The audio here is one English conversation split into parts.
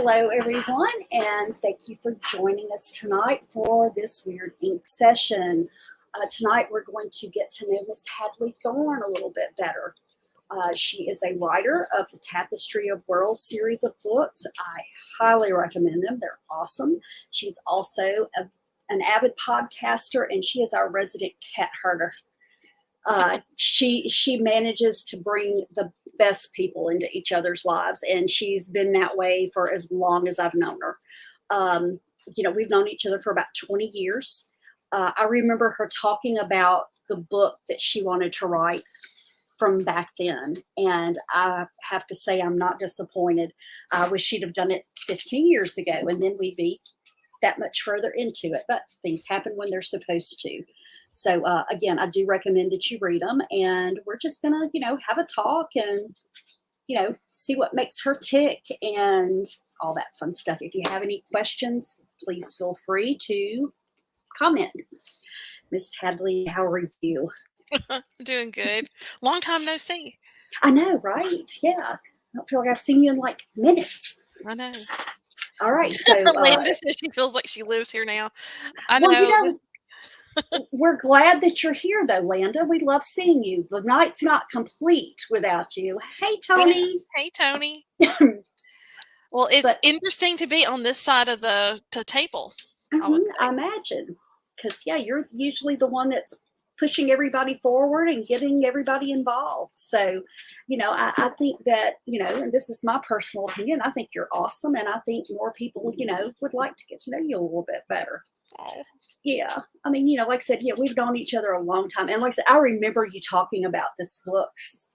Hello, everyone, and thank you for joining us tonight for this Weird Ink session. Tonight, we're going to get to know Miss Hadley Thorne a little bit better. She is a writer of the Tapestry of Worlds series of books. I highly recommend them. They're awesome. She's also an avid podcaster, and she is our resident cat herder. She manages to bring the best people into each other's lives, and she's been that way for as long as I've known her. We've known each other for about 20 years. I remember her talking about the book that she wanted to write from back then, and I have to say I'm not disappointed. I wish she'd have done it 15 years ago, and then we'd be that much further into it, but things happen when they're supposed to. So again, I do recommend that you read them, and we're just gonna, have a talk and, see what makes her tick and all that fun stuff. If you have any questions, please feel free to comment. Miss Hadley, how are you? Doing good. Long time no see. I know, right? Yeah. I don't feel like I've seen you in like minutes. I know. All right. So Landis says she feels like she lives here now. I know. Well, we're glad that you're here, though, Landa. We love seeing you. The night's not complete without you. Hey, Tony. Hey, Tony. Well, it's interesting to be on this side of the table. I imagine. Because, you're usually the one that's pushing everybody forward and getting everybody involved. So, I think that, and this is my personal opinion, I think you're awesome. And I think more people, would like to get to know you a little bit better. Oh. Yeah. I mean, like I said, we've known each other a long time. And like I said, I remember you talking about this books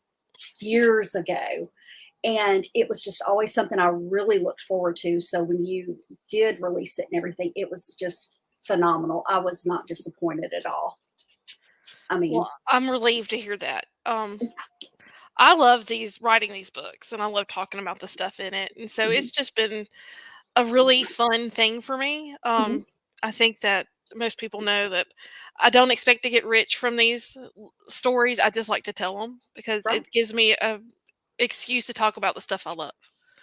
years ago. And it was just always something I really looked forward to. So when you did release it and everything, it was just phenomenal. I was not disappointed at all. I mean, well, I'm relieved to hear that. I love writing these books, and I love talking about the stuff in it. And so it's just been a really fun thing for me. I think that most people know that I don't expect to get rich from these stories. I just like to tell them because it gives me a excuse to talk about the stuff I love.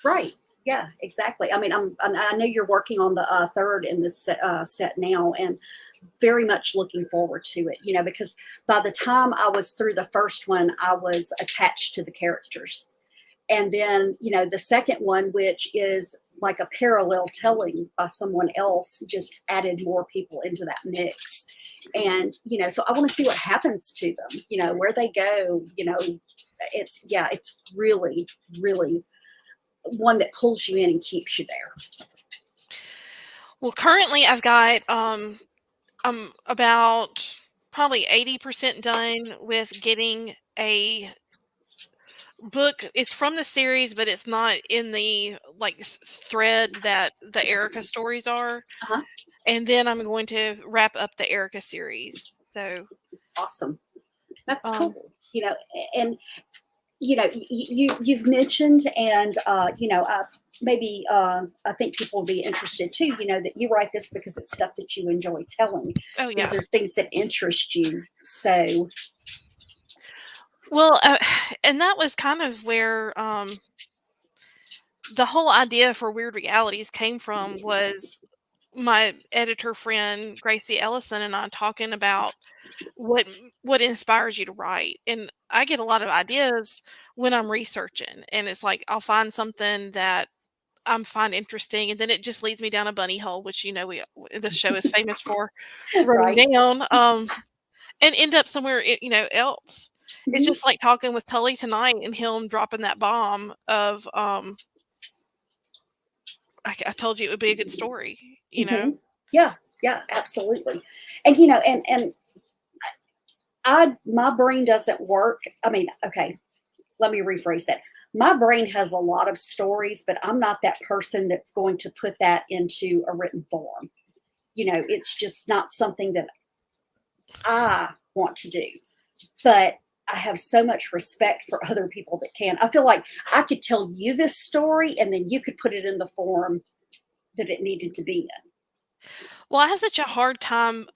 Right. Yeah, exactly. I mean, I know you're working on the third in this set now, and very much looking forward to it, because by the time I was through the first one, I was attached to the characters. And then, the second one, which is like a parallel telling by someone else, just added more people into that mix. And, so I want to see what happens to them, where they go, it's really, really one that pulls you in and keeps you there. Well, currently I've got, I'm about probably 80% done with getting a book. It's from the series, but it's not in the thread that the Erica stories are. And then I'm going to wrap up the Erica series. So awesome. That's cool. And you've mentioned, and maybe I think people will be interested too, that you write this because it's stuff that you enjoy telling. Oh, yeah. These are things that interest you. So well, and that was kind of where the whole idea for Weird Realities came from. Was my editor friend Gracie Ellison and I talking about what inspires you to write. And I get a lot of ideas when I'm researching, and it's like I'll find something that I find interesting, and then it just leads me down a bunny hole, which this show is famous for running down, and end up somewhere else. It's just like talking with Tully tonight and him dropping that bomb of I told you it would be a good story, Yeah, absolutely. And my brain doesn't work. I mean, okay, let me rephrase that. My brain has a lot of stories, but I'm not that person that's going to put that into a written form. It's just not something that I want to do. But I have so much respect for other people that can. I feel like I could tell you this story, and then you could put it in the form that it needed to be in. Well, I have such a hard time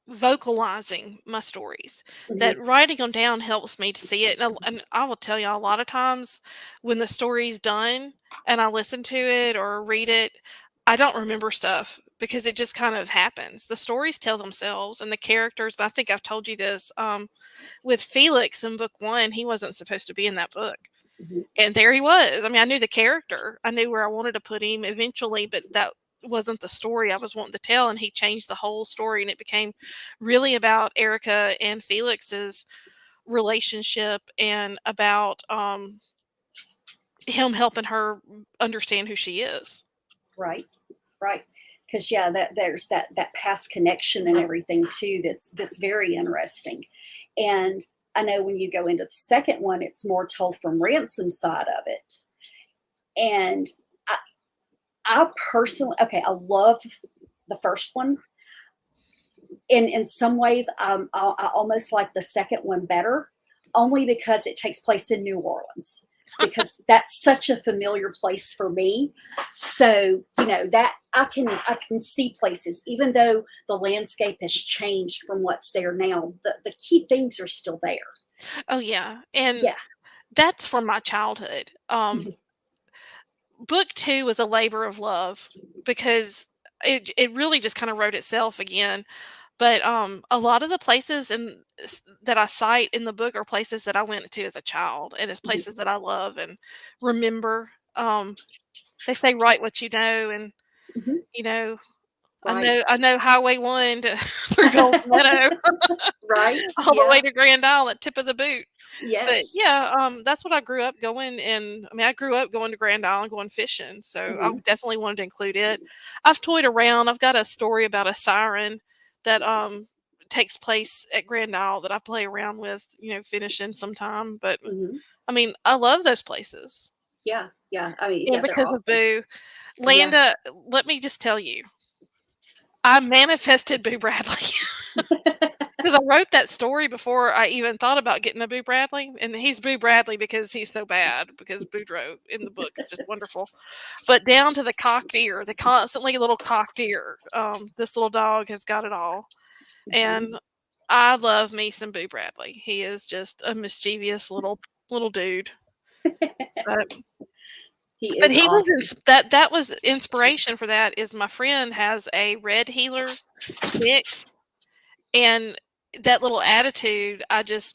vocalizing my stories, Mhm. that writing them down helps me to see it. And I will tell you, a lot of times when the story's done and I listen to it or read it, I don't remember stuff because it just kind of happens. The stories tell themselves and the characters. But I think I've told you this, with Felix in book one, he wasn't supposed to be in that book. Mhm. And there he was. I mean, I knew the character. I knew where I wanted to put him eventually, but that wasn't the story I was wanting to tell. And he changed the whole story, and it became really about Erica and Felix's relationship and about him helping her understand who she is. Right. Right. Because yeah, that there's that past connection and everything too. That's very interesting. And I know when you go into the second one, it's more told from Ransom's side of it. And I, I personally, okay, I love the first one. In some ways, I almost like the second one better, only because it takes place in New Orleans, because that's such a familiar place for me. So that I can see places, even though the landscape has changed from what's there now. The key things are still there. Oh yeah, and Yeah. that's from my childhood. Mhm. Book two was a labor of love because it really just kind of wrote itself again. But, a lot of the places that I cite in the book are places that I went to as a child, and it's Mhm. places that I love and remember. They say, "Write what you know," and, Mhm. you know, Right. I know Highway 1 to through Golden Meadow, Right. all the way Yeah. to Grand Isle at tip of the boot. But, Yes. yeah, that's what I grew up going, and, I mean, I grew up going to Grand Isle and going fishing, so I Hmm. definitely wanted to include it. I've toyed around. I've got a story about a siren that, takes place at Grand Isle that I play around with, finishing sometime, but, Hmm. I mean, I love those places, Yeah. Yeah. I mean, and yeah, they're because of awesome. Boo, Yeah. Landa, let me just tell you, I manifested Boo Bradley. 'Cause I wrote that story before I even thought about getting a Boo Bradley, and he's Boo Bradley because he's so bad, because Boudreaux in the book is just wonderful. But down to the cocked ear, the constantly little cocked ear, this little dog has got it all, Mhm. and I love me some Boo Bradley. He is just a mischievous little dude, but He but is he was awesome. that was inspiration for that is my friend has a red heeler mix, and that little attitude, I kinda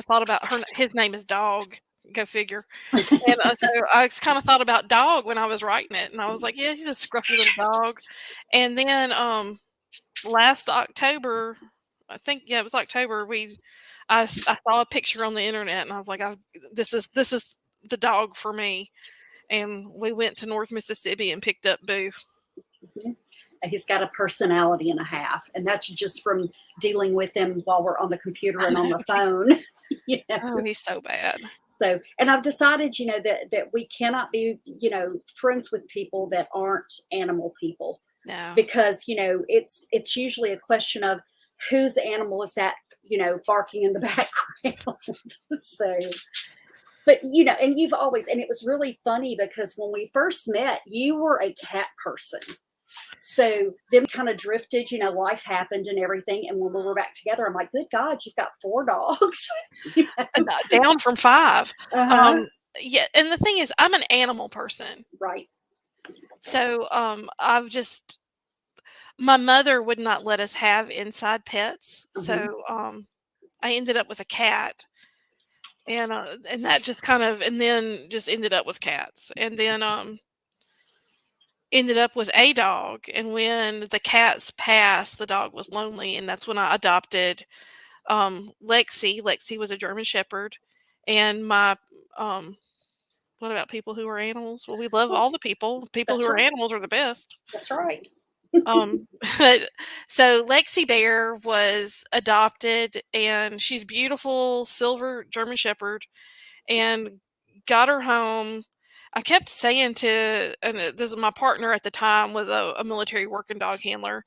thought about his name is Dog, go figure, and, so I kinda thought about Dog when I was writing it, and I was like, "Yeah, he's a scruffy little dog," and then, last October, I think, yeah, it was October, I saw a picture on the internet, and I was like, This is the dog for me," and we went to North Mississippi and picked up Boo. Mhm. He's got a personality and a half, and that's just from dealing with him while we're on the computer I and on know, the phone. you know. oh, he's so bad. So, and I've decided, that we cannot be, friends with people that aren't animal people, No. because it's usually a question of whose animal is that, barking in the background. So, but and you've always, and it was really funny because when we first met, you were a cat person. So then kind of drifted, life happened and everything. And when we were back together, I'm like, good God, you've got four dogs. You know? Down from 5. Uh-huh. Um, yeah, and the thing is, I'm an animal person. Right. So, I've just my mother would not let us have inside pets, Hmm. so, I ended up with a cat, and that just kind of and then just ended up with cats, and then, ended up with a dog, and when the cats passed, the dog was lonely, and that's when I adopted, Lexi. Lexi was a German Shepherd, and um what about people who are animals? Well, we love Well, all the people. People who that's are right. animals are the best. That's right. Um, but so Lexi Bear was adopted, and she's beautiful silver German Shepherd, and got her home. I kept saying to, and this is my partner at the time was a military working dog handler,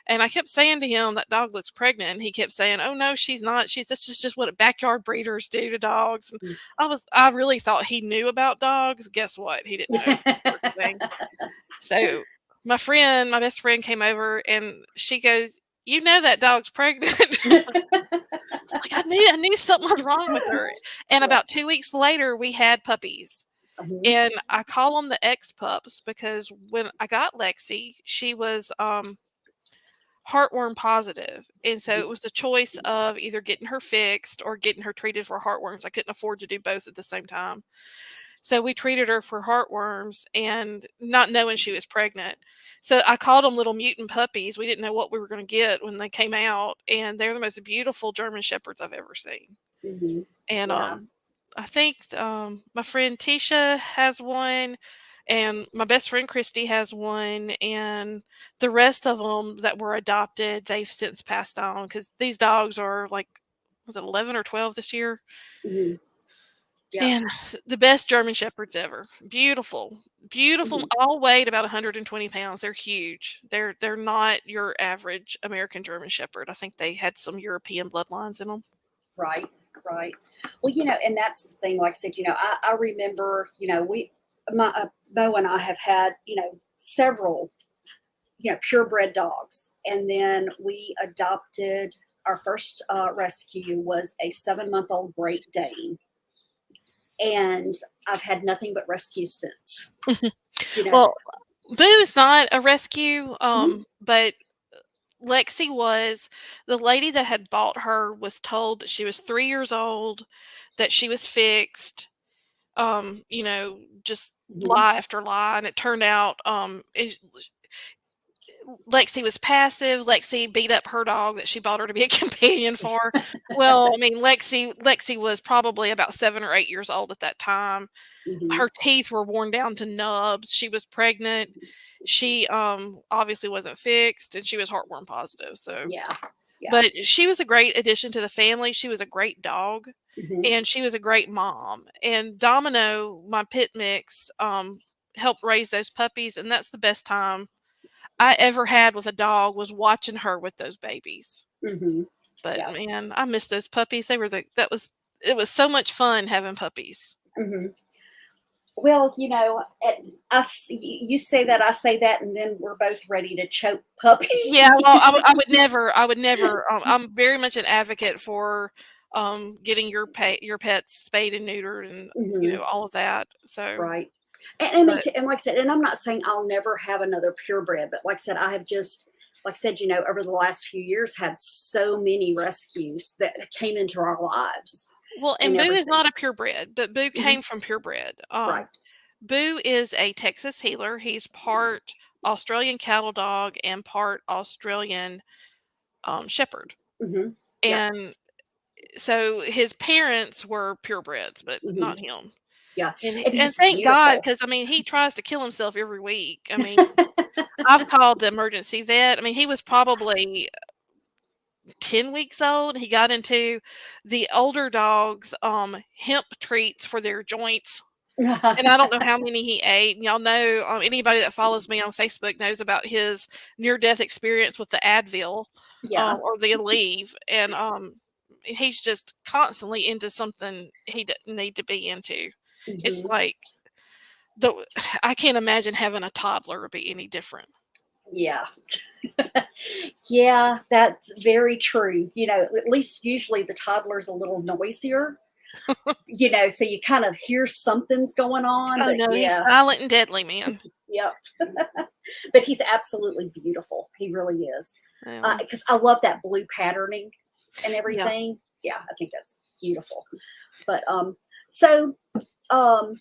and I kept saying to him that dog looks pregnant. And he kept saying, "Oh no, she's not. She's this is just what backyard breeders do to dogs." And I really thought he knew about dogs. Guess what? He didn't know such a thing. So my best friend came over and she goes, you know that dog's pregnant." Like, I knew something was wrong with her. And Yeah. about 2 weeks later, we had puppies. Mhm. And I call them the X pups because when I got Lexi, she was heartworm positive. And so it was the choice of either getting her fixed or getting her treated for heartworms. I couldn't afford to do both at the same time. So we treated her for heartworms and not knowing she was pregnant. So I called them little mutant puppies. We didn't know what we were going to get when they came out, and they're the most beautiful German shepherds I've ever seen. Mhm. And Yeah. I think my friend Tisha has one, and my best friend Christy has one, and the rest of them that were adopted, they've since passed on because these dogs are like, was it 11 or 12 this year? Mhm. Yeah. And the best German shepherds ever. Beautiful, beautiful. Mhm. All weighed about 120 pounds. They're huge. They're not your average American German shepherd. I think they had some European bloodlines in them. Right, right. Well, and that's the thing. Like I said, I remember, Bo and I have had, several, purebred dogs, and then we adopted. Our first rescue was a 7-month-old Great Dane, and I've had nothing but rescues since. You know. Well, Boo's not a rescue, Mhm. but Lexi was. The lady that had bought her was told that she was 3 years old, that she was fixed. Just Mhm. lie after lie, and it turned out Lexi was passive. Lexi beat up her dog that she bought her to be a companion for. Well, I mean, Lexi was probably about 7 or 8 years old at that time. Mhm. Her teeth were worn down to nubs. She was pregnant. She obviously wasn't fixed, and she was heartworm positive. So, Yeah. Yeah. but she was a great addition to the family. She was a great dog, Mhm. and she was a great mom. And Domino, my pit mix, helped raise those puppies, and that's the best time I ever had with a dog was watching her with those babies. Mhm. But Yeah. man, I miss those puppies. They were it was so much fun having puppies. Mhm. Well, you say that, I say that, and then we're both ready to choke Yeah, well, puppies. I would never. I'm very much an advocate for getting your pets spayed and neutered, and Mhm. all of that. So, Right. And I mean, but and like I said, and I'm not saying I'll never have another purebred, but like I said, I have just, like I said, over the last few years, had so many rescues that came into our lives well, and and Boo is everything. not a purebred, but Boo Mhm. came from purebred. Right. Boo is a Texas healer. He's part Australian cattle dog and part Australian shepherd. Hmm. Yeah. And so his parents were purebreds, but Hmm. not him. Yeah. And And and he's thank God, beautiful. because I mean, he tries to kill himself every week. I mean, I've called the emergency vet. I mean, he was probably 10 weeks old. He got into the older dogs hemp treats for their joints. And I don't know how many he ate. And y'all know, anybody that follows me on Facebook knows about his near-death experience with the Advil, Yeah. or the Aleve, and he's just constantly into something he didn't need to be into. It's Hmm. like the I can't imagine having a toddler be any different. Yeah. Yeah, that's very true. At least usually the toddler's a little noisier, so you kind of hear something's going on, Oh but no, he's yeah, silent and deadly, man. yep. But he's absolutely beautiful. He really is. Well, Because I love that blue patterning and yeah. everything. Yeah, I think that's beautiful. But so um,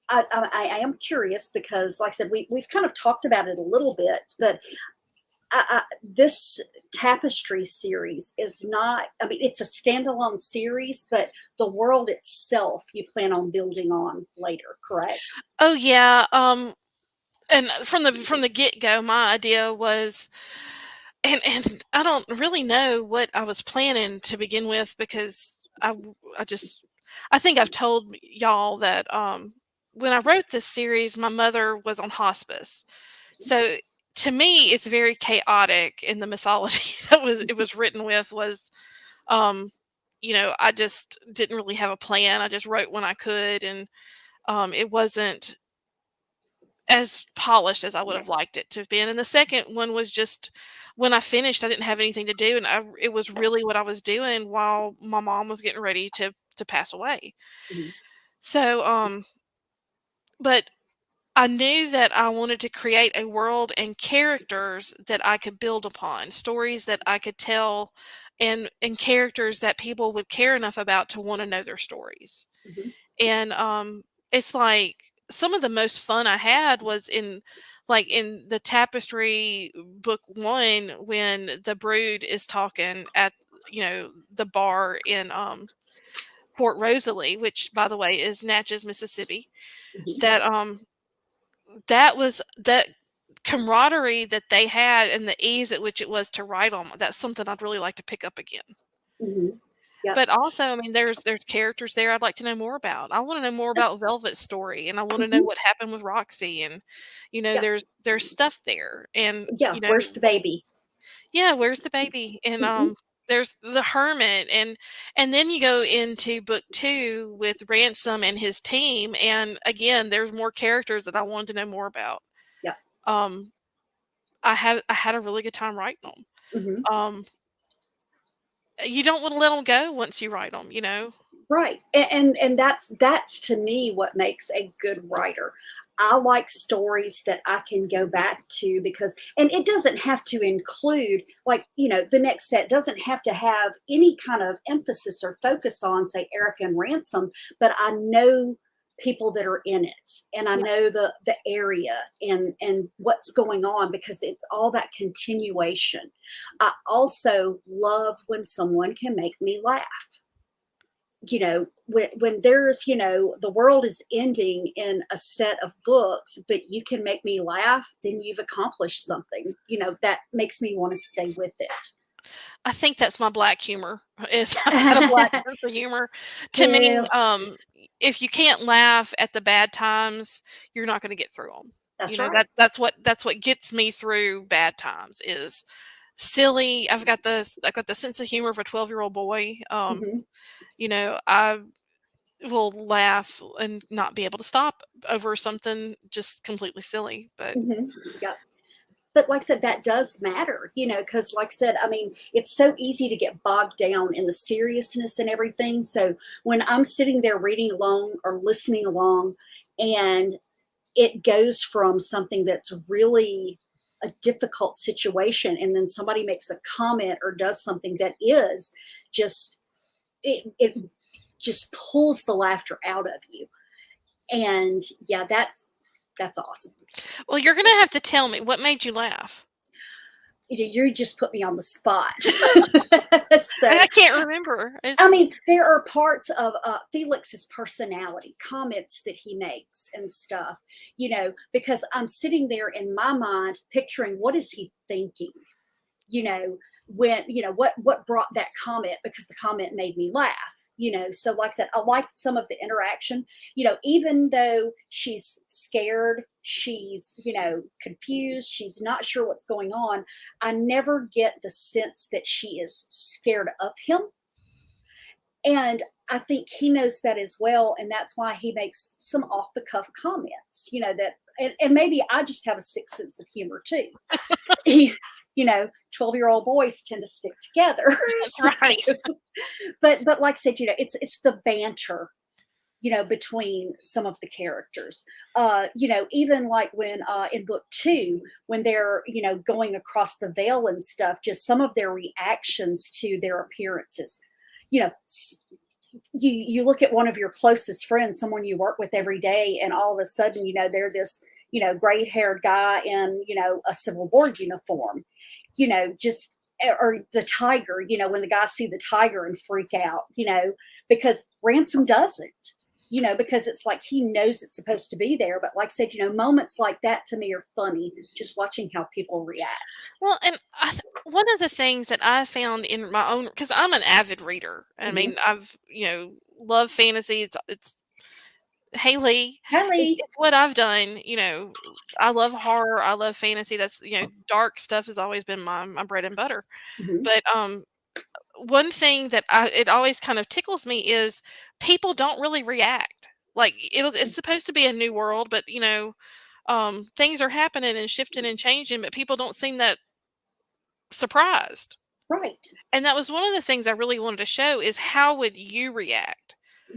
I am curious because, like I said, we've kind of talked about it a little bit, but this tapestry series is not. I mean, it's a standalone series, but the world itself you plan on building on later, correct? Oh yeah. And from the get go, my idea was, and I don't really know what I was planning to begin with because I just I think I've told y'all that when I wrote this series, my mother was on hospice. So to me, it's very chaotic in the mythology that was it was written with was um I just didn't really have a plan. I just wrote when I could, and it wasn't as polished as I would have liked it to have been. And the second one was just when I finished, I didn't have anything to do, and it was really what I was doing while my mom was getting ready to pass away. Mhm. So, but I knew that I wanted to create a world and characters that I could build upon, stories that I could tell, and characters that people would care enough about to want to know their stories. Mhm. And it's like some of the most fun I had was in the Tapestry book 1 when the Brood is talking at the bar in Fort Rosalie, which by the way is Natchez, Mississippi. Mhm. That that was that camaraderie that they had and the ease at which it was to write on. That's something I'd really like to pick up again. Mhm. Yep. But also, I mean, there's characters there I'd like to know more about. I wanna know more about Velvet's story, and I wanna know Mhm. what happened with Roxy, and, Yep. there's stuff there, and, Yeah. Where's the baby? yeah, where's the baby? And, Mhm. there's the hermit, and then you go into book 2 with Ransom and his team, and again, there's more characters that I wanted to know more about. Yep. Um, I had a really good time writing them. Mhm. You don't wanna let them go once you write them, you know? Right. And that's to me what makes a good writer. I like stories that I can go back to because and it doesn't have to include like, the next set doesn't have to have any kind of emphasis or focus on, say, Erica and Ransom, but I know people that are in it and I Yeah. know the area and what's going on because it's all that continuation. I also love when someone can make me laugh. When there's the world is ending in a set of books but you can make me laugh, then you've accomplished something that makes me want to stay with it. I think that's my black humor, is I've got a black sense of humor. To me, Well, if you can't laugh at the bad times, you're not gonna get through them. You that's know, right. that's what gets me through bad times is silly. I've got the sense of humor of a 12-year-old boy. Hmm. I will laugh and not be able to stop over something just completely silly, but Hmm. Yeah. But like I said, that does matter, because like I said, I mean, it's so easy to get bogged down in the seriousness and everything. So when I'm sitting there reading along or listening along, and it goes from something that's really a difficult situation, and then somebody makes a comment or does something that is just it just pulls the laughter out of you. And yeah, that's awesome. well, you're gonna have to tell me what made you laugh. You just put me on the spot. So I can't remember. I mean, there are parts of Felix's personality, comments that he makes and stuff, because I'm sitting there in my mind picturing what is he thinking, you know, when, what brought that comment because the comment made me laugh. So like I said, I liked some of the interaction, even though she's scared, she's, confused, she's not sure what's going on. I never get the sense that she is scared of him, and I think he knows that as well. And that's why he makes some off the cuff comments, that, and maybe I just have a sick sense of humor too. 12-year-old boys tend to stick together. That's So, right. but like I said, it's the banter, between some of the characters. Even like when in book 2, when they're, going across the veil and stuff, just some of their reactions to their appearances. You know, you look at one of your closest friends, someone you work with every day, and all of a sudden, they're this, gray haired guy in, a Civil War uniform, just or the tiger, when the guys see the tiger and freak out, because Ransom doesn't, because it's like he knows it's supposed to be there. But like I said, moments like that to me are funny, just watching how people react. Well, and one of the things that I found in my own, because I'm an avid reader. I Hmm. mean, I've love fantasy. It's Haley. Kelly. It's what I've done. I love horror. I love fantasy. That's dark stuff has always been my bread and butter. Hmm. But one thing that it always kind of tickles me is people don't really react. Like it's supposed to be a new world, but things are happening and shifting and changing, but people don't seem that surprised. Right. And that was one of the things I really wanted to show is how would you react?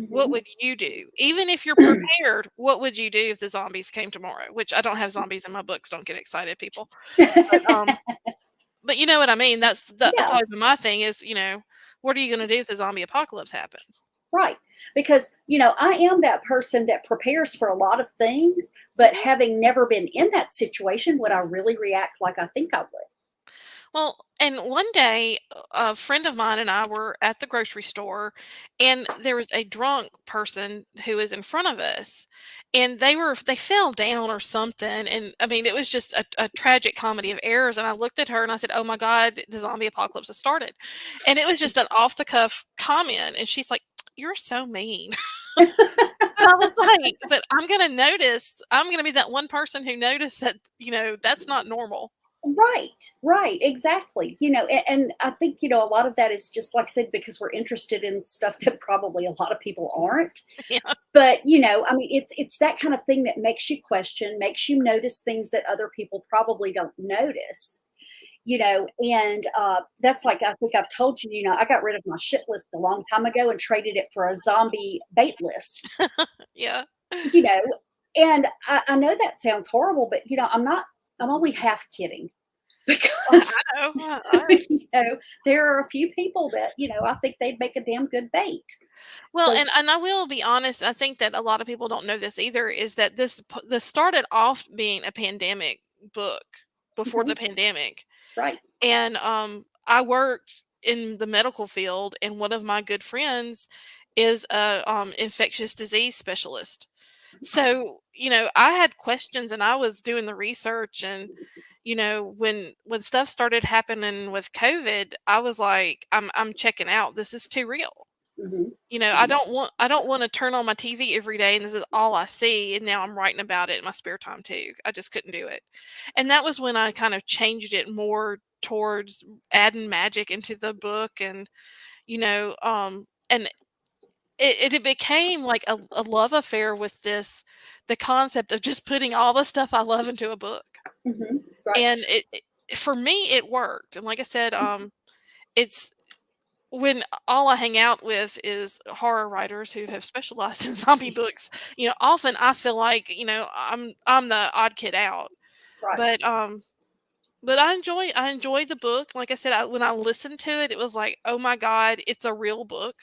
What Mhm. would you do? Even if you're prepared, what would you do if the zombies came tomorrow? Which I don't have zombies in my books. Don't get excited, people. But you know what I mean? That's Yeah, always been my thing is, what are you gonna do if the zombie apocalypse happens? right. Because, I am that person that prepares for a lot of things, but Mhm. having never been in that situation, would I really react like I think I would? Well, and one day, a friend of mine and I were at the grocery store, and there was a drunk person who was in front of us, and they fell down or something, and I mean, it was just a tragic comedy of errors. And I looked at her and I said, "Oh my God, the zombie apocalypse has started," and it was just an off the cuff comment, and she's like, "You're so mean." But I was like, "But I'm gonna notice. I'm gonna be that one person who noticed that that's not normal." Right, right, exactly. And I think, a lot of that is just like I said, because we're interested in stuff that probably a lot of people aren't. Yeah. But, I mean, it's that kind of thing that makes you question, makes you notice things that other people probably don't notice. And that's like I think I've told you, I got rid of my shit list a long time ago and traded it for a zombie bait list. Yeah. You know, and I know that sounds horrible, but I'm only half kidding I because know. there are a few people that, I think they'd make a damn good bait. Well, So and I will be honest, I think that a lot of people don't know this either, is that this started off being a pandemic book before the mhm, pandemic. right. And I worked in the medical field, and one of my good friends is a infectious disease specialist. So, I had questions and I was doing the research, and when stuff started happening with COVID, I was like, I'm checking out. This is too real. Mhm, I mhm, don't want to turn on my TV every day and this is all I see, and now I'm writing about it in my spare time too. I just couldn't do it. And that was when I kind of changed it more towards adding magic into the book, and it became like a love affair with the concept of just putting all the stuff I love into a book. mhm, right. And for me it worked. And like I said, it's when all I hang out with is horror writers who have specialized in zombie books, often I feel like, I'm the odd kid out. Right. But but I enjoy the book. Like I said, when I listened to it, it was like, "Oh my God, it's a real book,"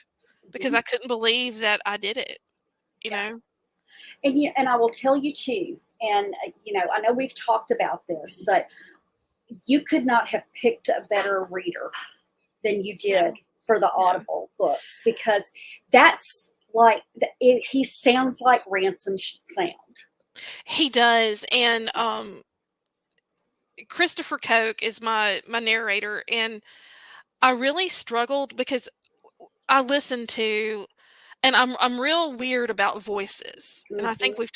because Mhm, I couldn't believe that I did it, you yeah. know? And I will tell you too, and I know we've talked about this, but you could not have picked a better reader than you did No, for the no. Audible books because that's like he sounds like Ransom should sound. He does. And Christopher Koch is my narrator, and I really struggled because I listened to, and I'm real weird about voices. And I think Hmm. I've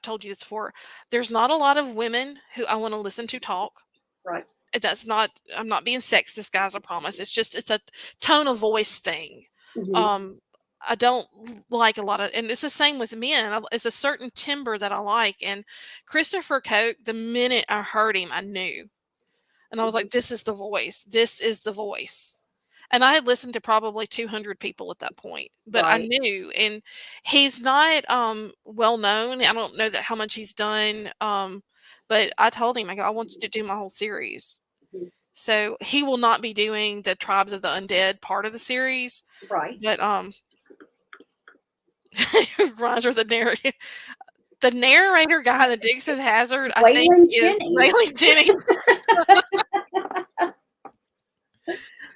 told you this before. There's not a lot of women who I want to listen to talk. Right. And that's not, I'm not being sexist, guys, I promise. It's a tone of voice thing. Hmm. Um I don't like a lot of, and it's the same with men. It's a certain timbre that I like. And Christopher Koch, the minute I heard him, I knew. And I was Hmm. like, this is the voice. This is the voice. And I had listened to probably 200 people at that point, but I Right. knew. And he's not well known. I don't know that how much he's done. But I told him, I go, I want you to do my whole series. Mhm. So he will not be doing the Tribes of the Undead part of the series, Right. but Roger the narrator guy, the Dixon Hazard, I think Waylon is Jennings. Raylan Jennings,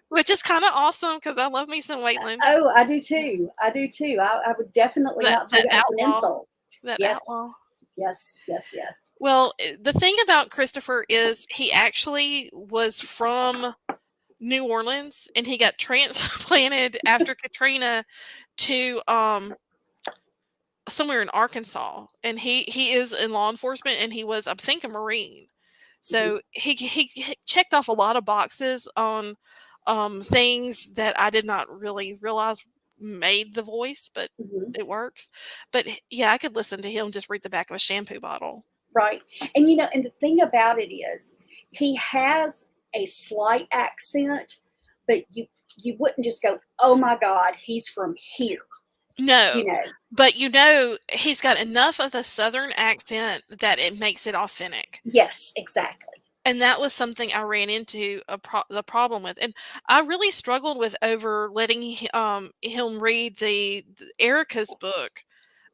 which is kind of awesome because I love me some Waylon. Oh, I do too. I do too. I would definitely That not say that that as an outlaw, insult. that outlaw. Yes. Yes. Yes. Yes. Well, the thing about Christopher is he actually was from New Orleans, and he got transplanted after Katrina to somewhere in Arkansas, and he is in law enforcement, and he was, I think, a Marine. Hmm. So he checked off a lot of boxes on things that I did not really realize made the voice, but Hmm. it works. But yeah, I could listen to him just read the back of a shampoo bottle. right. And and the thing about it is, he has a slight accent, but you wouldn't just go, "Oh my God, he's from here." You No, know. but, he's got enough of a Southern accent that it makes it authentic. Yes, exactly. And that was something I ran into the problem with, and I really struggled with over letting him read the Erica's book,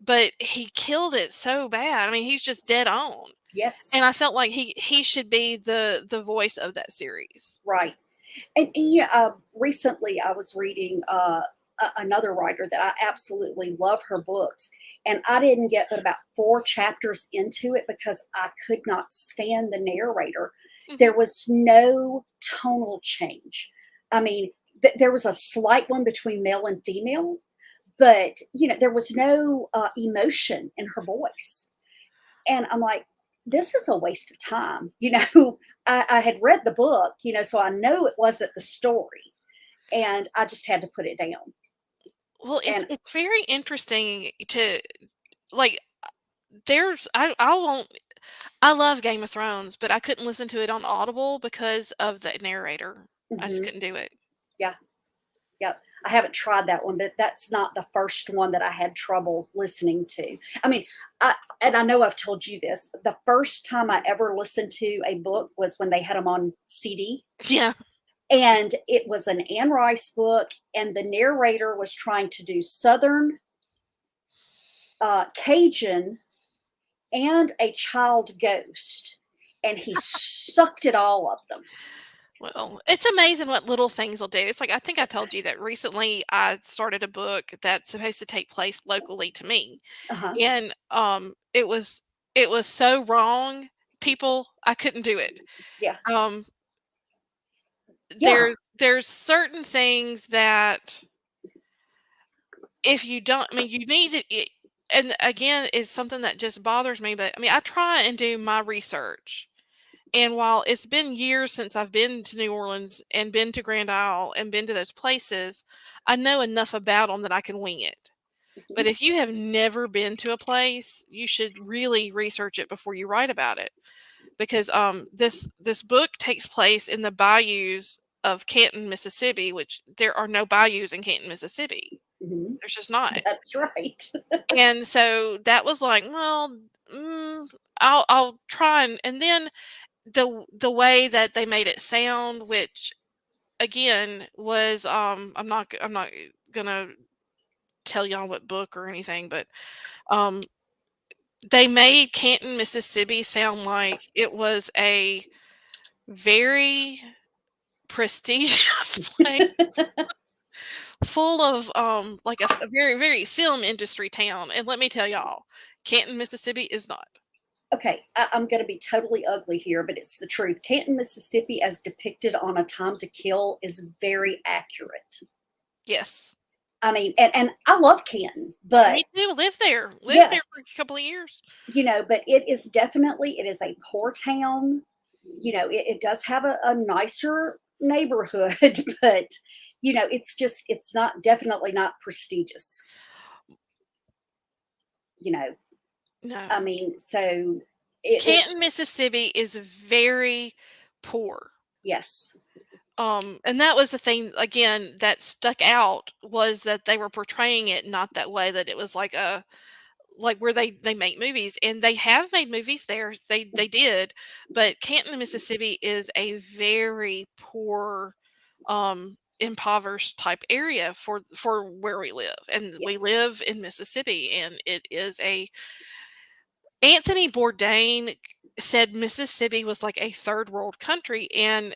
but he killed it so bad. I mean, he's just dead on, and Yes, I felt like he should be the voice of that series. right. And recently I was reading another writer that I absolutely love her books, and I didn't get but about 4 chapters into it because I could not stand the narrator. Mhm. There was no tonal change. I mean, there was a slight one between male and female, but there was no emotion in her voice. And I'm like, this is a waste of time. I had read the book, so I know it wasn't the story. And I just had to put it down. Well, it's And it's very interesting to like. I won't. I love Game of Thrones, but I couldn't listen to it on Audible because of the narrator. I just mhm, couldn't do it. yeah, yeah. I haven't tried that one, but that's not the first one that I had trouble listening to. I mean, and I know I've told you this. The first time I ever listened to a book was when they had them on CD. Yeah. And it was an Anne Rice book, and the narrator was trying to do Southern, Cajun, and a child ghost, and he sucked at all of them. Well, it's amazing what little things will do. It's like I think I told you that recently I started a book that's supposed to take place locally to me. Uh-huh. And it was so wrong, people, I couldn't do it. Yeah. Um Yeah. there's certain things that if you don't, I mean, you need to and again, it's something that just bothers me, but I mean, I try and do my research. And while it's been years since I've been to New Orleans and been to Grand Isle and been to those places, I know enough about them that I can wing it. But Mhm. if you have never been to a place, you should really research it before you write about it, because this book takes place in the bayous of Canton, Mississippi, which there are no bayous in Canton, Mississippi. Mhm. There's just not. That's right. And so that was like, well, mm, I'll try, and then the way that they made it sound, which again was I'm not gonna tell y'all what book or anything, but um they made Canton, Mississippi sound like it was a very prestigious place full of like a very, very film industry town. And let me tell y'all, Canton, Mississippi is not. Okay, I'm going to be totally ugly here, but it's the truth. Canton, Mississippi, as depicted on A Time to Kill, is very accurate. Yes. I mean, and I love Canton, Me but too. Lived there for yes, a couple of years. but it is a poor town. It does have a nicer neighborhood, but it's not, definitely not prestigious. You know, I No. mean, so Canton, it's Mississippi is very poor. yes, And that was the thing again that stuck out, was that they were portraying it not that way, that it was like a like where they make movies, and they have made movies there. They did, but Canton, Mississippi is a very poor, impoverished type area for where we live, and we yes, live in Mississippi, and it is a Anthony Bourdain said Mississippi was like a third world country, and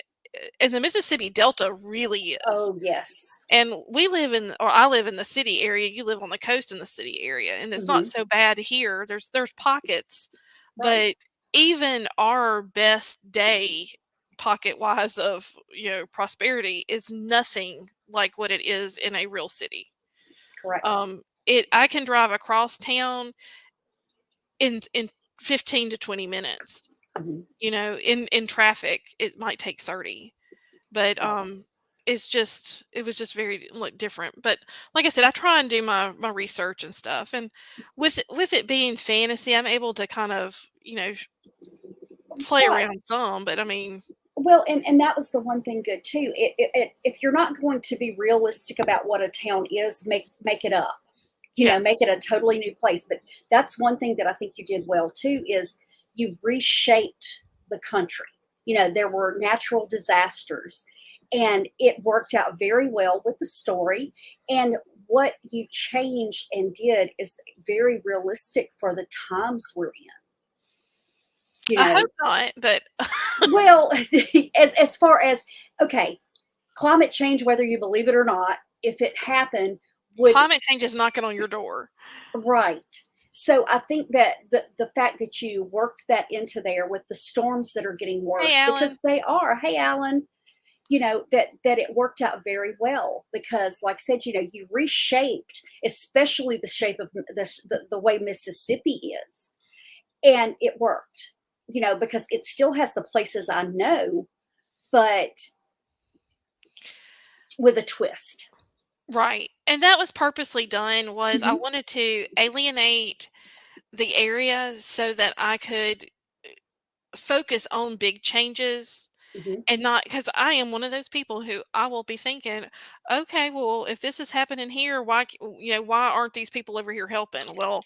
the Mississippi Delta really is. oh yes, And I live in the city area, you live on the coast in the city area, and it's not hmm, so bad here. There's pockets, right, but even our best day pocket-wise of, prosperity is nothing like what it is in a real city. correct. It I can drive across town in 15 to 20 minutes. Hmm. In traffic, it might take 30. But Right. it was just very like different. But like I said, I try and do my research and stuff. And with it being fantasy, I'm able to kind of, play Right. around some, but I mean, Well, and that was the one thing good too. If you're not going to be realistic about what a town is, make it up. yeah. Make it a totally new place. But that's one thing that I think you did well too is you reshaped the country. There were natural disasters, and it worked out very well with the story. And what you changed and did is very realistic for the times we're in. You I know, hope not, but well, as far as okay, climate change, whether you believe it or not, if it happened, would climate change is knocking on your door. right. So I think that the fact that you worked that into there with the storms that are getting Hey, worse Alan. because they are. Hey, Alan, that it worked out very well because, like I said, you reshaped, especially the shape of the way Mississippi is, and it worked. Because it still has the places I know, but with a twist. Right. And that was purposely done was I Mhm, wanted to alienate the area so that I could focus on big changes mhm, and not because I am one of those people who I will be thinking, okay, well, if this is happening here, why aren't these people over here helping? Well,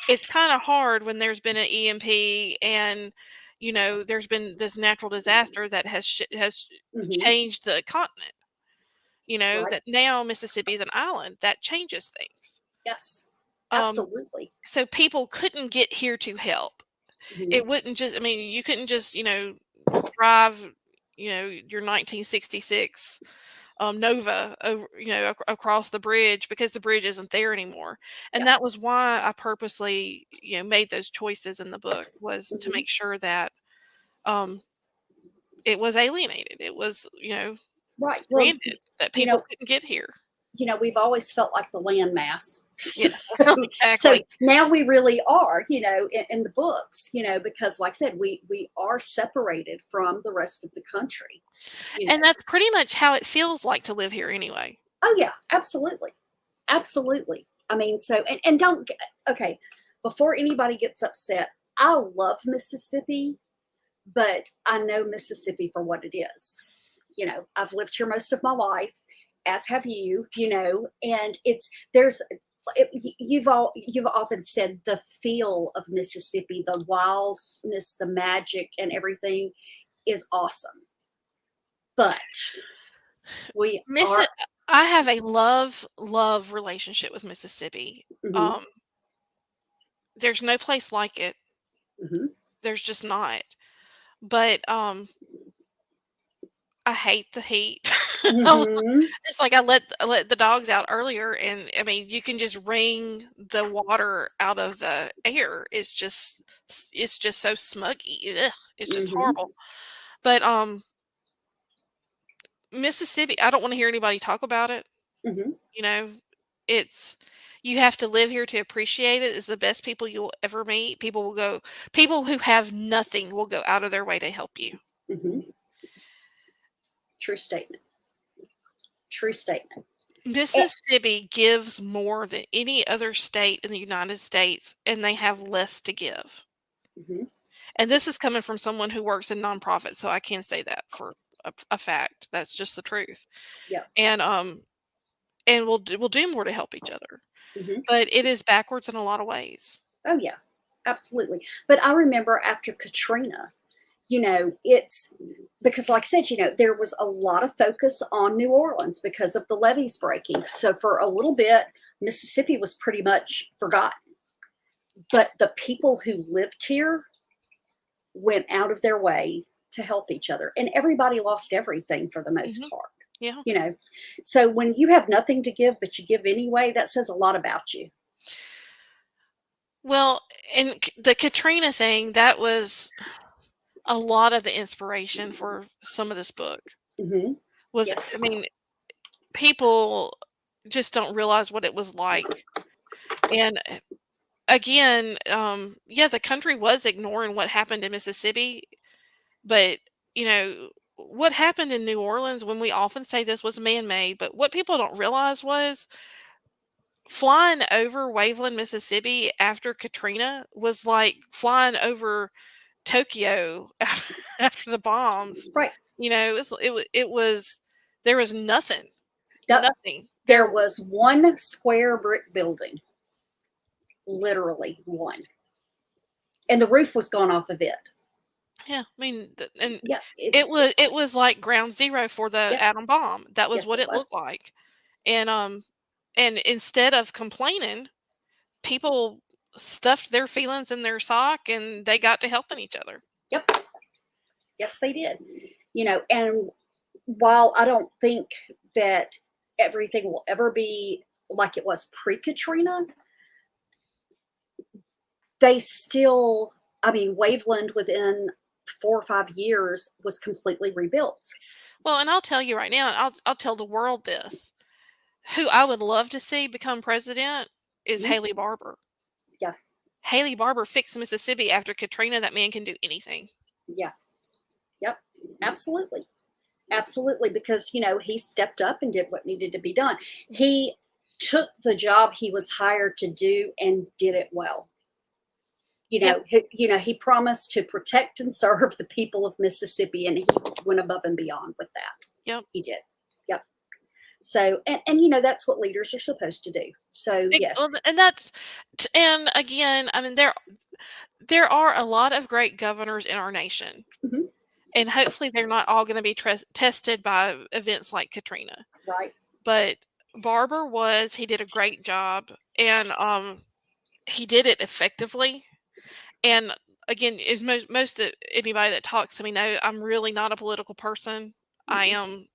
it's kind of hard when there's been an EMP and there's been this natural disaster that has mhm. changed the continent. Right. That now Mississippi is an island that changes things. Yes. Um, Absolutely. so people couldn't get here to help. Mhm. It wouldn't just. I mean, you couldn't just drive your 1966 Nova over across the bridge because the bridge isn't there anymore. And Yeah. that was why I purposely made those choices in the book was to Mhm. make sure that um it was alienated. It was Right. Well, stranded that you people know, couldn't get here. we've always felt like the landmass. Yeah. So Exactly. now we really are, in the books, because like I said, we are separated from the rest of the country. You know. And that's pretty much how it feels like to live here anyway. Oh yeah, absolutely. Absolutely. I mean, so and don't okay, before anybody gets upset, I love Mississippi, but I know Mississippi for what it is. I've lived here most of my life, as have you, and you've often said the feel of Mississippi, the wildness, the magic, and everything is awesome. But we Missi are. I have a love relationship with Mississippi. Mhm, Um, there's no place like it. mhm, There's just not. But, I hate the heat. Um, mhm, it's like I let the dogs out earlier, and, I mean, you can just wring the water out of the air. It's just so smuggy. Ugh, it's just mhm, horrible. But, Mississippi, I don't wanna hear anybody talk about it. mhm, You know, it's you have to live here to appreciate it. It's the best people you'll ever meet. People who have nothing will go out of their way to help you. mhm. True statement. True statement. Eh, Mississippi gives more than any other state in the United States, and they have less to give. mhm, And this is coming from someone who works in nonprofit, so I can say that for a fact. That's just the truth. yeah. And and we'll do more to help each other. Mhm. But it is backwards in a lot of ways. Oh yeah, absolutely. But I remember after Katrina, it's because, like I said, there was a lot of focus on New Orleans because of the levees breaking. So for a little bit, Mississippi was pretty much forgotten. But the people who lived here went out of their way to help each other, and everybody lost everything for the most Mhm. part. Yeah. You know, so when you have nothing to give but you give anyway, that says a lot about you. Well, and the Katrina thing, that was a lot of the inspiration for some of this book. Hmm. I Yes. mean, people just don't realize what it was like. And again, yeah, the country was ignoring what happened in Mississippi, but you know, what happened in New Orleans, when we often say this was man-made, but what people don't realize was flying over Waveland, Mississippi after Katrina was like flying over Tokyo after the bombs. Right. You know, it was there was nothing. No, Nothing. there was one square brick building, literally one, and the roof was gone off of it. Yeah, I mean, and Yeah, it was like ground zero for the yes, atom bomb. That was yes, what it it was. looked like. And instead of complaining, people stuffed their feelings in their sock and they got to helping each other. Yep, yes, they did. And while I don't think that everything will ever be like it was pre-Katrina, they still, I mean, Waveland within 4 or 5 years was completely rebuilt. Well, and I'll tell you right now, and I'll tell the world this. Who I would love to see become president is Mhm. Haley Barbour. Yeah, Haley Barbour fixed Mississippi after Katrina. That man can do anything. yeah, yep, absolutely. Absolutely, because he stepped up and did what needed to be done. He took the job he was hired to do and did it well. Yeah. He promised to protect and serve the people of Mississippi, and he went above and beyond with that. Yep. He did. Yep. So, and that's what leaders are supposed to do. So, yes. Well, and again, I mean, there are a lot of great governors in our nation, Mhm. and hopefully they're not all going to be tested by events like Katrina. Right. But Barber he did a great job, and he did it effectively. And again, is most of anybody that talks to me know I'm really not a political person. I Mhm. am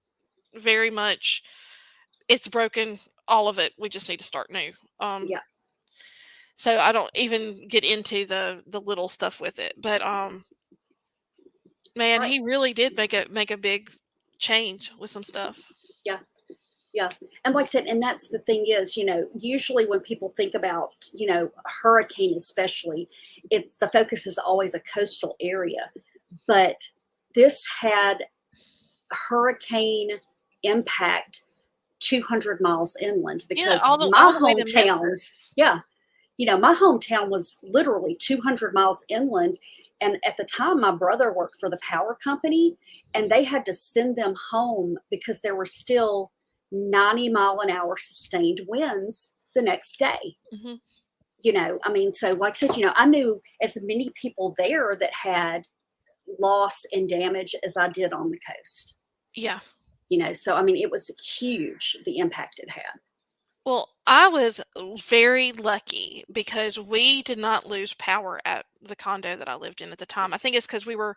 very much, it's broken, all of it. We just need to start new. Yeah. So I don't even get into the little stuff with it. But man, Right. he really did make a big change with some stuff. Yeah. Yeah. And like I said, and that's the thing is, usually when people think about, a hurricane especially, the focus is always a coastal area. But this had hurricane impact 200 miles inland, Yeah, because all my the way to hometown, Memphis. yeah, my hometown was literally 200 miles inland. And at the time, my brother worked for the power company, and they had to send them home because there were still 90-mile-an-hour sustained winds the next day. Hmm. I mean, so like I said, I knew as many people there that had loss and damage as I did on the coast. Yeah. So I mean, it was huge, the impact it had. Well, I was very lucky because we did not lose power at the condo that I lived in at the time. I think it's because we were,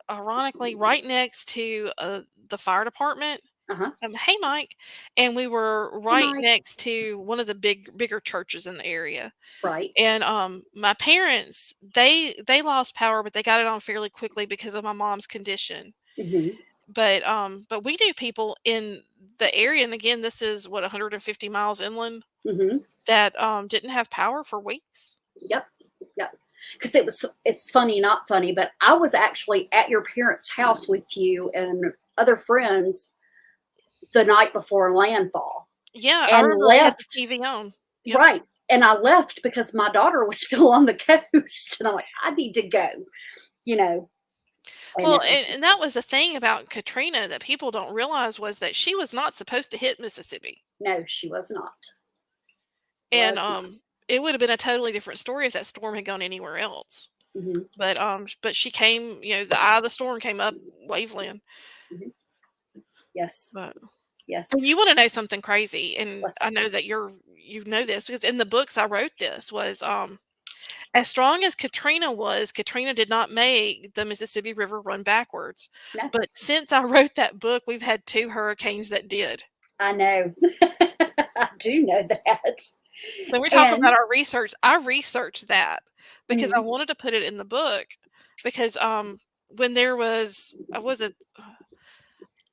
ironically, right next to the fire department. Uh-huh. Hey, Mike, and we were Hey, right Mike. next to one of the bigger churches in the area. Right. And my parents, they lost power, but they got it on fairly quickly because of my mom's condition. Hmm. But we knew people in the area, and again, this is what 150 miles inland, Hmm. that didn't have power for weeks. Yep. Yep. Because it's funny, not funny, but I was actually at your parents' house with you and other friends the night before landfall, Yeah, I and remember we had the left. TV on. Yep. Right. And I left because my daughter was still on the coast. And I'm like, I need to go, you know. And Well, and that was the thing about Katrina that people don't realize, was that she was not supposed to hit Mississippi. no, she was not. And Was not. it would have been a totally different story if that storm had gone anywhere else. Hmm. But she came, the eye of the storm came up Waveland. Hmm. Yes. But Yes. and you want to know something crazy, and What's I that? know that you know this because in the books I wrote, this was as strong as Katrina was, Katrina did not make the Mississippi River run backwards. No, But since I wrote that book, we've had two hurricanes that did. I know. I do know that. So we talk And about our research. I researched that because I mhm, wanted to put it in the book, because when there was it,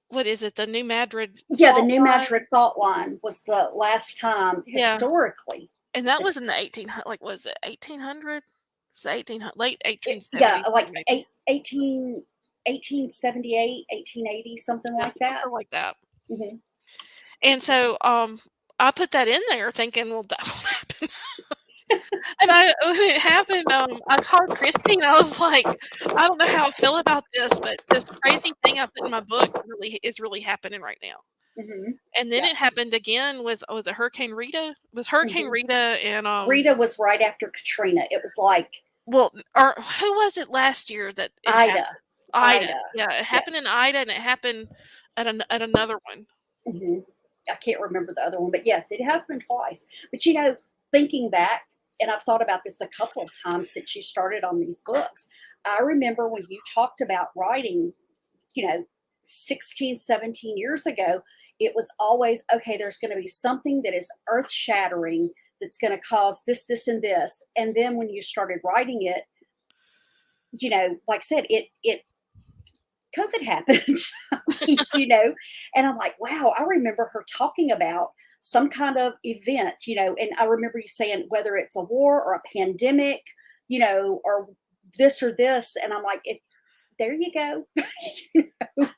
what is it, the New Madrid yeah, the fault New line? Madrid fault line was the last time Yeah, historically. and that that- was in the 1800, like, was it 1800? It's 1800, late Yeah, 1870s like maybe. 18. 1878, 1880, something Yeah, like that. something like that. Hmm. And so, I put that in there thinking, "Well, that won't happen." And when it happened, I called Christy and I was like, "I don't know how I feel about this, but this crazy thing I put in my book really happening right now." Hmm. And then Yeah. it happened again with was it Hurricane Rita? It was Hurricane Hmm. Rita and, Rita was right after Katrina. It was like well, or who was it last year that it happened? Ida. Ida. Ida. Yeah, it happened in Yes. Ida and it happened at another one. Hmm. I can't remember the other one, but yes, it has been twice. But you know, thinking back, and I've thought about this a couple of times since you started on these books. I remember when you talked about writing, you know, 16, 17 years ago, it was always okay, there's going to be something that is earth shattering that's going to cause this, this, and this. And then when you started writing it, you know, like I said, it COVID happened. I mean, you know, and I'm like, wow, I remember her talking about some kind of event, you know, and I remember you saying whether it's a war or a pandemic, you know, or this or this. And I'm like, there you go. You know?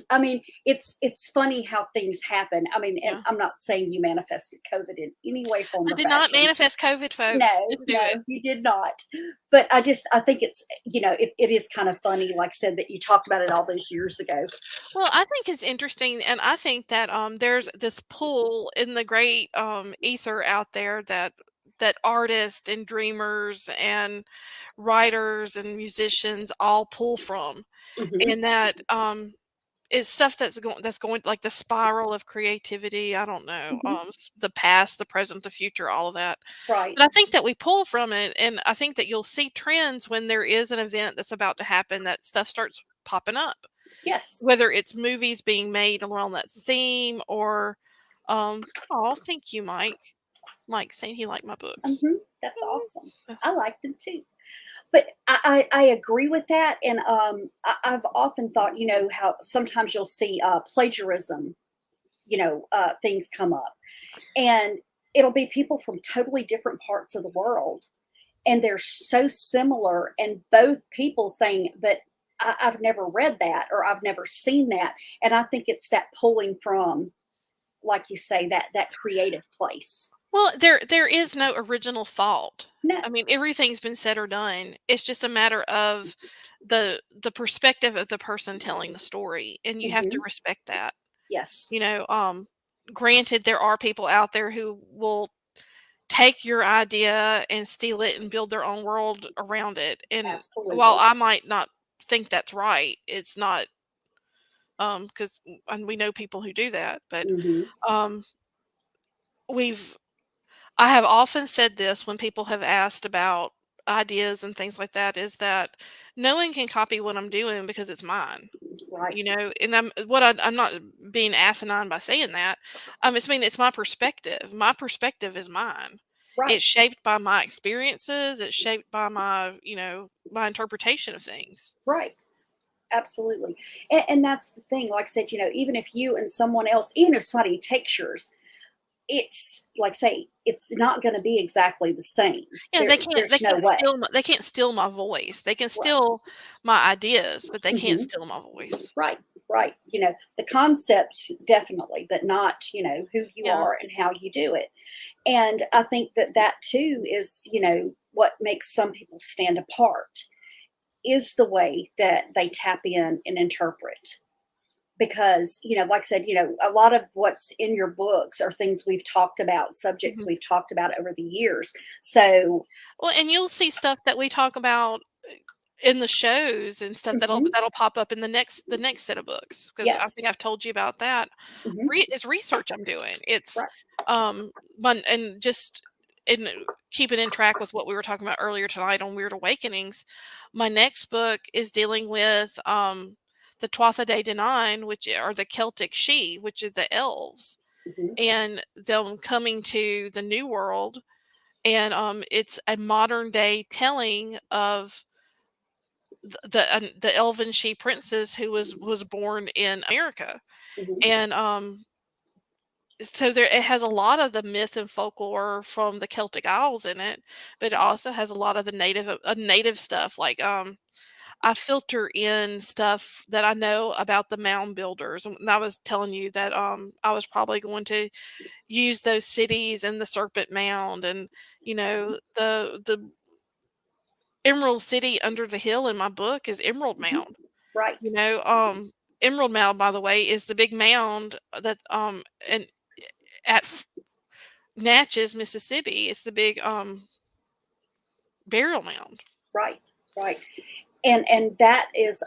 I mean, it's funny how things happen. I mean, and Yeah. I'm not saying you manifested COVID in any way, form, I or did not fashion. manifest COVID, No, folks. Didn't do no, it. you did not. But I think it's, you know, it is kind of funny, like I said, that you talked about it all those years ago. Well, I think it's interesting, and I think that there's this pull in the great ether out there that artists and dreamers and writers and musicians all pull from, Hmm. and that it's stuff that's going like the spiral of creativity. I don't know, Hmm. the past, the present, the future, all of that. Right. But I think that we pull from it, and I think that you'll see trends when there is an event that's about to happen. That stuff starts popping up, Yes. whether it's movies being made around that theme or, oh, thank you, Mike. Mike saying he liked my books. Hmm. That's awesome. Uh, I liked them too. But I agree with that. And I've often thought, you know, how sometimes you'll see plagiarism, you know, things come up. And it'll be people from totally different parts of the world. And they're so similar. And both people saying, but I've never read that or I've never seen that. And I think it's that pulling from, like you say, that creative place. Well, there is no original thought. No. I mean, everything's been said or done. It's just a matter of the perspective of the person telling the story, and you have to Hmm. respect that. Yes. You know, granted, there are people out there who will take your idea and steal it and build their own world around it. And while Absolutely. I might not think that's right, it's not because and we know people who do that, but Hmm. um we've I have often said this when people have asked about ideas and things like that is that no one can copy what I'm doing because it's mine. Right. You know, and I'm not being asinine by saying that. It's it's my perspective. My perspective is mine. Right. It's shaped by my experiences. It's shaped by my interpretation of things. Right. Absolutely. And that's the thing. Like I said, you know, even if you and someone else, even if somebody takes yours, it's like say, it's not going to be exactly the same. Yeah, they There's no can't way. steal my voice. They can Right. steal my ideas, but they can't Hmm. steal my voice. Right. Right. You know, the concepts definitely, but not, you know, who you Yeah. are and how you do it. And I think that too is, you know, what makes some people stand apart is the way that they tap in and interpret. Because, you know, like I said, you know, a lot of what's in your books are things we've talked about, subjects Mhm. we've talked about over the years. So, Well, and you'll see stuff that we talk about in the shows and stuff mhm, that'll pop up in the next set of books, because I think yes, I've told you about that. hmm, It's research I'm doing. It's right, and just in keeping in track with what we were talking about earlier tonight on Weird Awakenings. My next book is dealing with the Tuatha De Danann, which are the Celtic She, which are the elves, hmm, and them coming to the New World, and it's a modern day telling of the elven she princess who was born in America, hmm, and so there it has a lot of the myth and folklore from the Celtic Isles in it, but it also has a lot of the native stuff. Like I filter in stuff that I know about the mound builders. And I was telling you that I was probably going to use those cities and the Serpent Mound and the Emerald City under the hill in my book is Emerald Mhm. Mound. You Right, know, Emerald Mound, by the way, is the big mound that and at Natchez, Mississippi, it's the big burial mound. right, right. And that is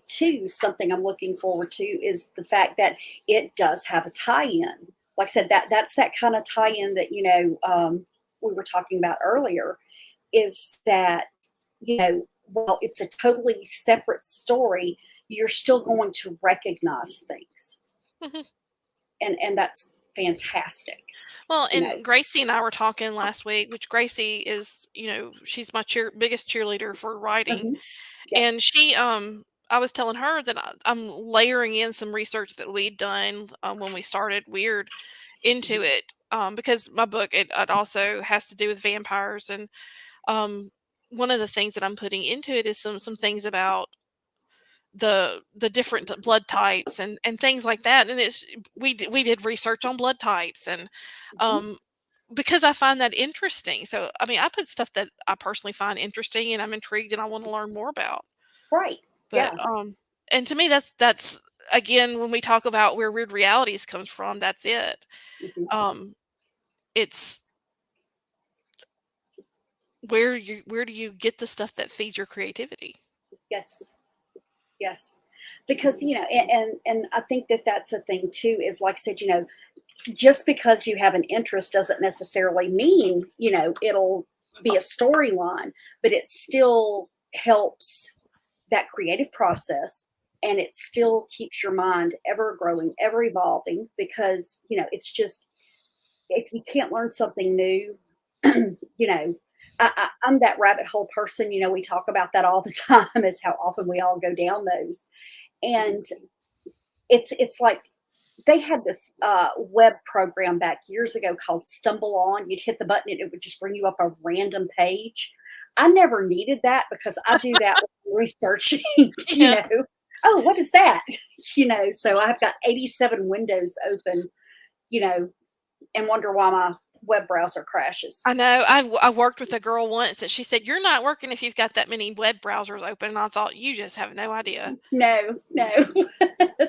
too something I'm looking forward to is the fact that it does have a tie-in. Like I said, that's that kind of tie-in that we were talking about earlier. Is that while it's a totally separate story, you're still going to recognize things, Mhm. and that's fantastic. Well, You know. and Gracie and I were talking last week, which Gracie is, she's my biggest cheerleader for writing. Mhm. Yep. And I was telling her that I'm layering in some research that we'd done when we started Weird into Mhm. it, because my book it also has to do with vampires, and um, one of the things that I'm putting into it is some things about the different blood types and things like that. And we did research on blood types and Mhm. um, because I find that interesting. So I mean, I put stuff that I personally find interesting and I'm intrigued and I want to learn more about. Right. But Yeah. and to me that's again when we talk about where weird realities comes from, that's it. Mhm. Um, it's where do you get the stuff that feeds your creativity? Yes. Yes. Because and I think that that's a thing too. Is like I said, just because you have an interest doesn't necessarily mean it'll be a storyline, but it still helps that creative process, and it still keeps your mind ever growing, ever evolving, because it's just, if you can't learn something new, you know, I'm that rabbit hole person. We talk about that all the time, is how often we all go down those. And it's like they had this web program back years ago called Stumble On. You'd hit the button and it would just bring you up a random page. I never needed that because I do that with researching, you Yeah. know. Oh, what is that? So I've got 87 windows open, you know, and wonder why my web browser crashes. I know. I worked with a girl once that she said, "You're not working if you've got that many web browsers open." And I thought, "You just have no idea." No, no.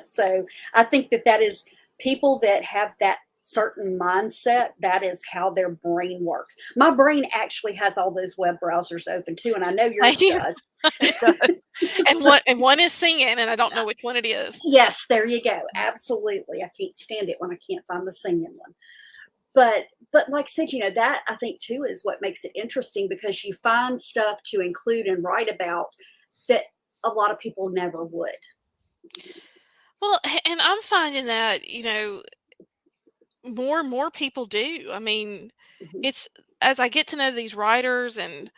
So I think that is people that have that certain mindset, that is how their brain works. My brain actually has all those web browsers open too, and I know yours Same. does. It does. And So, one is singing, and I don't know which one it is. yes, there you go. Absolutely. I can't stand it when I can't find the singing one. But like I said, that I think too is what makes it interesting, because you find stuff to include and write about that a lot of people never would. Well, and I'm finding that, more and more people do. I mean, Mhm. it's as I get to know these writers and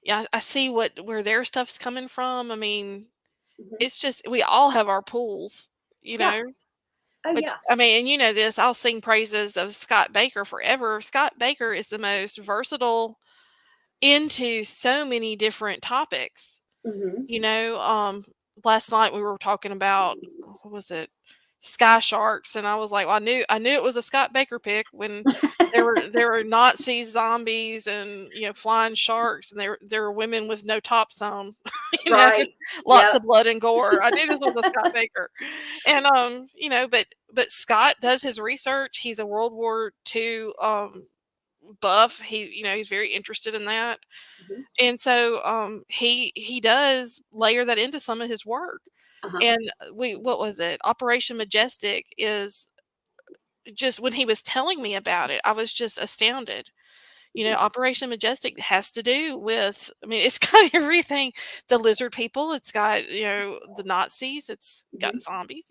yeah, I see where their stuff's coming from. I mean, Mhm. it's just we all have our pools, you Yeah. know. Oh, But yeah. I mean, and you know this, I'll sing praises of Scott Baker forever. Scott Baker is the most versatile into so many different topics. Mhm. You know, last night we were talking about what was it? Sky sharks, and I was like, well, I knew it was a Scott Baker pick when there were Nazi zombies and flying sharks, and there were women with no tops on, you know, Right. lots Yep. of blood and gore. I knew this was a Scott Baker, and but Scott does his research. He's a World War II buff. He's very interested in that. Mhm. And so, he does layer that into some of his work. Uh-huh. And we what was it? Operation Majestic is just when he was telling me about it, I was just astounded. Mhm. Operation Majestic has to do with I mean, it's got everything. The lizard people, it's got, the Nazis, it's got Mhm. zombies,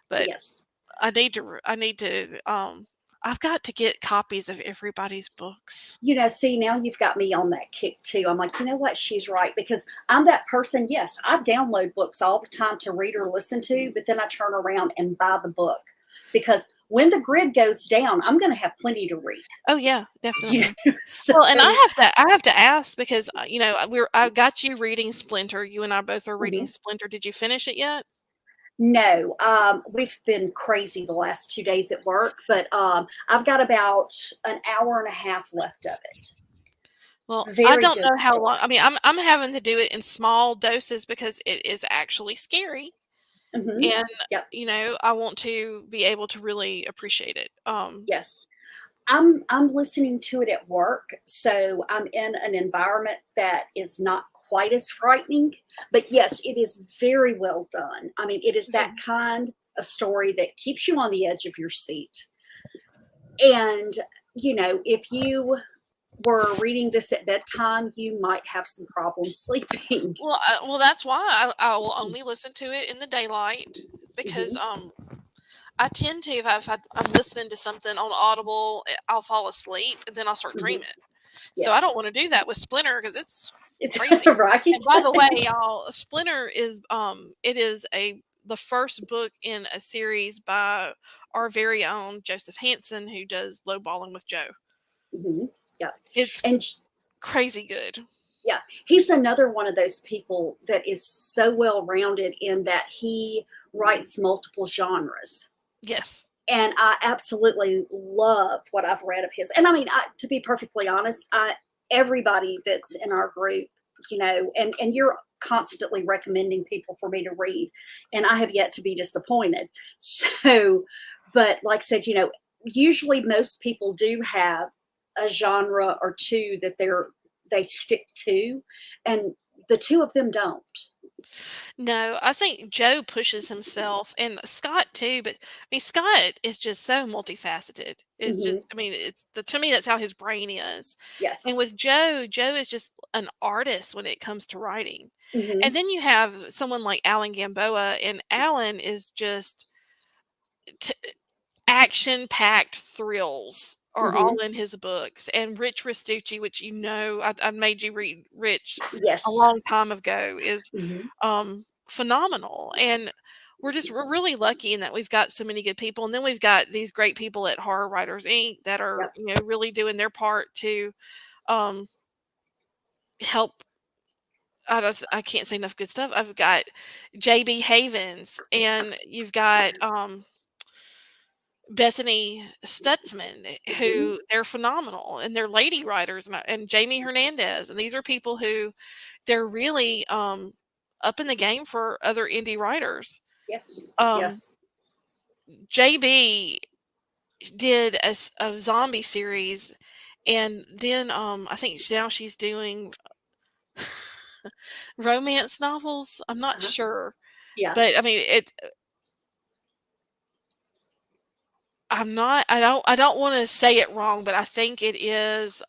but Yes. I need to, I've got to get copies of everybody's books. See, now you've got me on that kick too. I'm like, you know what? She's right, because I'm that person. Yes, I download books all the time to read or listen to, but then I turn around and buy the book. because when the grid goes down, I'm going to have plenty to read. Oh yeah, You definitely. know, so Well, and I have to ask because I got you reading Splinter. You and I both are reading mhm. Splinter. Did you finish it yet? No, we've been crazy the last 2 days at work, but I've got about an hour and a half left of it. Well, I Very don't good know how story. long. I mean, I'm having to do it in small doses because it is actually scary, Hmm. and Yep. I want to be able to really appreciate it. Yes. I'm listening to it at work, so I'm in an environment that is not quite as frightening. But yes, it is very well done. I mean, it is So that kind of story that keeps you on the edge of your seat. And if you were reading this at bedtime, you might have some problems sleeping. well, that's why I will only listen to it in the daylight because Hmm. I tend to if I'm listening to something on Audible, I'll fall asleep and then I'll start Hmm. dreaming. So I don't Yes, want to do that with Splinter because it's it's crazy. right. And by the way, y'all, Splinter is it is a the first book in a series by our very own Joseph Hansen, who does Low Balling with Joe. Hmm. Yeah, It's and crazy good. yeah, he's another one of those people that is so well rounded in that he writes multiple genres. Yes. And I absolutely love what I've read of his. And I mean, to be perfectly honest, everybody that's in our group, and you're constantly recommending people for me to read, and I have yet to be disappointed. So, but like I said, usually most people do have a genre or two that they stick to, and the two of them don't. No, I think Joe pushes himself and Scott too, but I mean Scott is just so multifaceted. It's Hmm. just I mean, to me that's how his brain is. And Yes. with Joe, Joe is just an artist when it comes to writing. Hmm. And then you have someone like Alan Gamboa, and Alan is just t- action-packed thrills are all Hmm. in his books. And Rich Restucci, which I made you read Rich a Yes. long time ago, is Hmm. phenomenal. And we're really lucky in that we've got so many good people, and then we've got these great people at Horror Writers Inc. that are Yep. really doing their part to um, help. I can't say enough good stuff. I've got JB Havens, and you've got Bethany Stutzman, Hmm. who they're phenomenal, and they're lady writers, and Jamie Hernandez, and these are people who they're really up in the game for other indie writers. Yes. Um, Yes. JB did a zombie series, and then I think now she's doing romance novels. I'm not Uh-huh. sure, Yeah. but I mean it. I don't want to say it wrong, but I think it is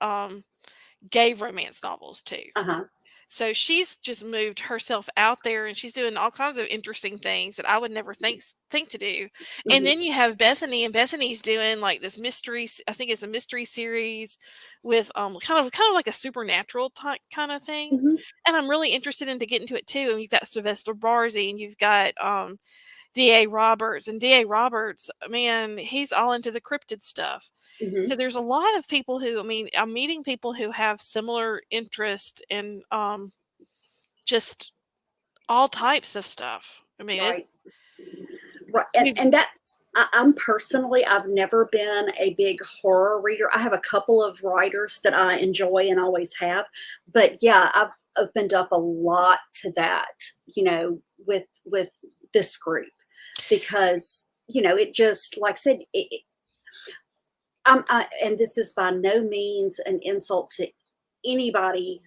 gay romance novels too. Uh-huh. So she's just moved herself out there and she's doing all kinds of interesting things that I would never think to do. And Hmm. then you have Bethany, and Bethany's doing like this I think it's a mystery series with kind of like a supernatural type kind of thing. Hmm. And I'm really interested in to get into it too. And you've got Sylvester Barzy, and you've got DA Roberts, and DA Roberts, man, he's all into the cryptid stuff. Hmm. So there's a lot of people who, I mean, I'm meeting people who have similar interest in just all types of stuff. I mean, Right. it's Right. we've And I'm personally, I've never been a big horror reader. I have a couple of writers that I enjoy and always have. But yeah, I've opened up a lot to that, with this group because, it just, like I said, and this is by no means an insult to anybody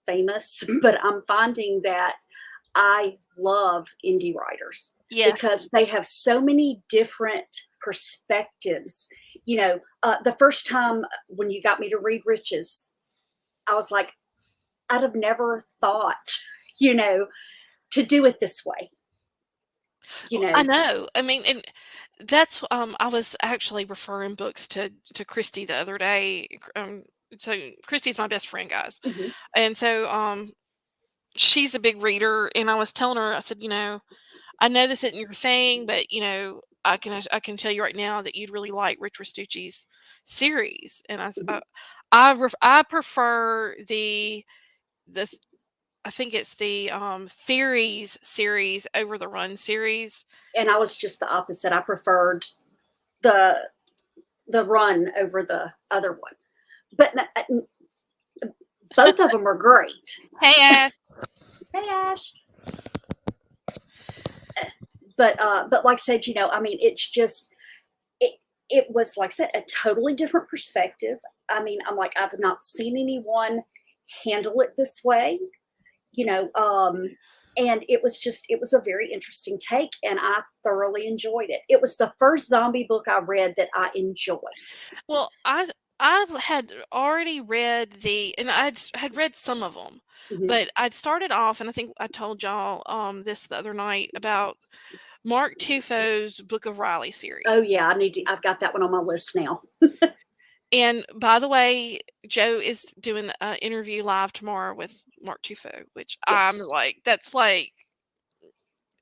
famous, but I'm finding that I love indie writers yes, because they have so many different perspectives. The first time when you got me to read Riches, I was like, I'd have never thought, you know, to do it this way. You I know, know. I mean, and that's I was actually referring books to Christy the other day. So Christy's my best friend, guys, hmm. and so she's a big reader, and I was telling her, I said, I know this isn't your thing, but I can tell you right now that you'd really like Rich Restucci's series, and Mhm. I prefer the I think it's the Theories series over the Run series. And I was just the opposite. I preferred the Run over the other one. But both of them are great. Hey Ash. Hey, Ash. But like I said, I mean, it's just it was, like I said, a totally different perspective. I mean, I'm like, I've not seen anyone handle it this way, you know. And it was a very interesting take, and I thoroughly enjoyed it. It was the first zombie book I read that I enjoyed. Well, I had already read and had read some of them, Mhm. but I'd started off, and I think I told y'all this the other night about Mark Tufo's Book of Riley Oh series. yeah, I've got that one on my list now. And by the way, Joe is doing an interview live tomorrow with Mark Tufo, which I'm Yes. like, that's like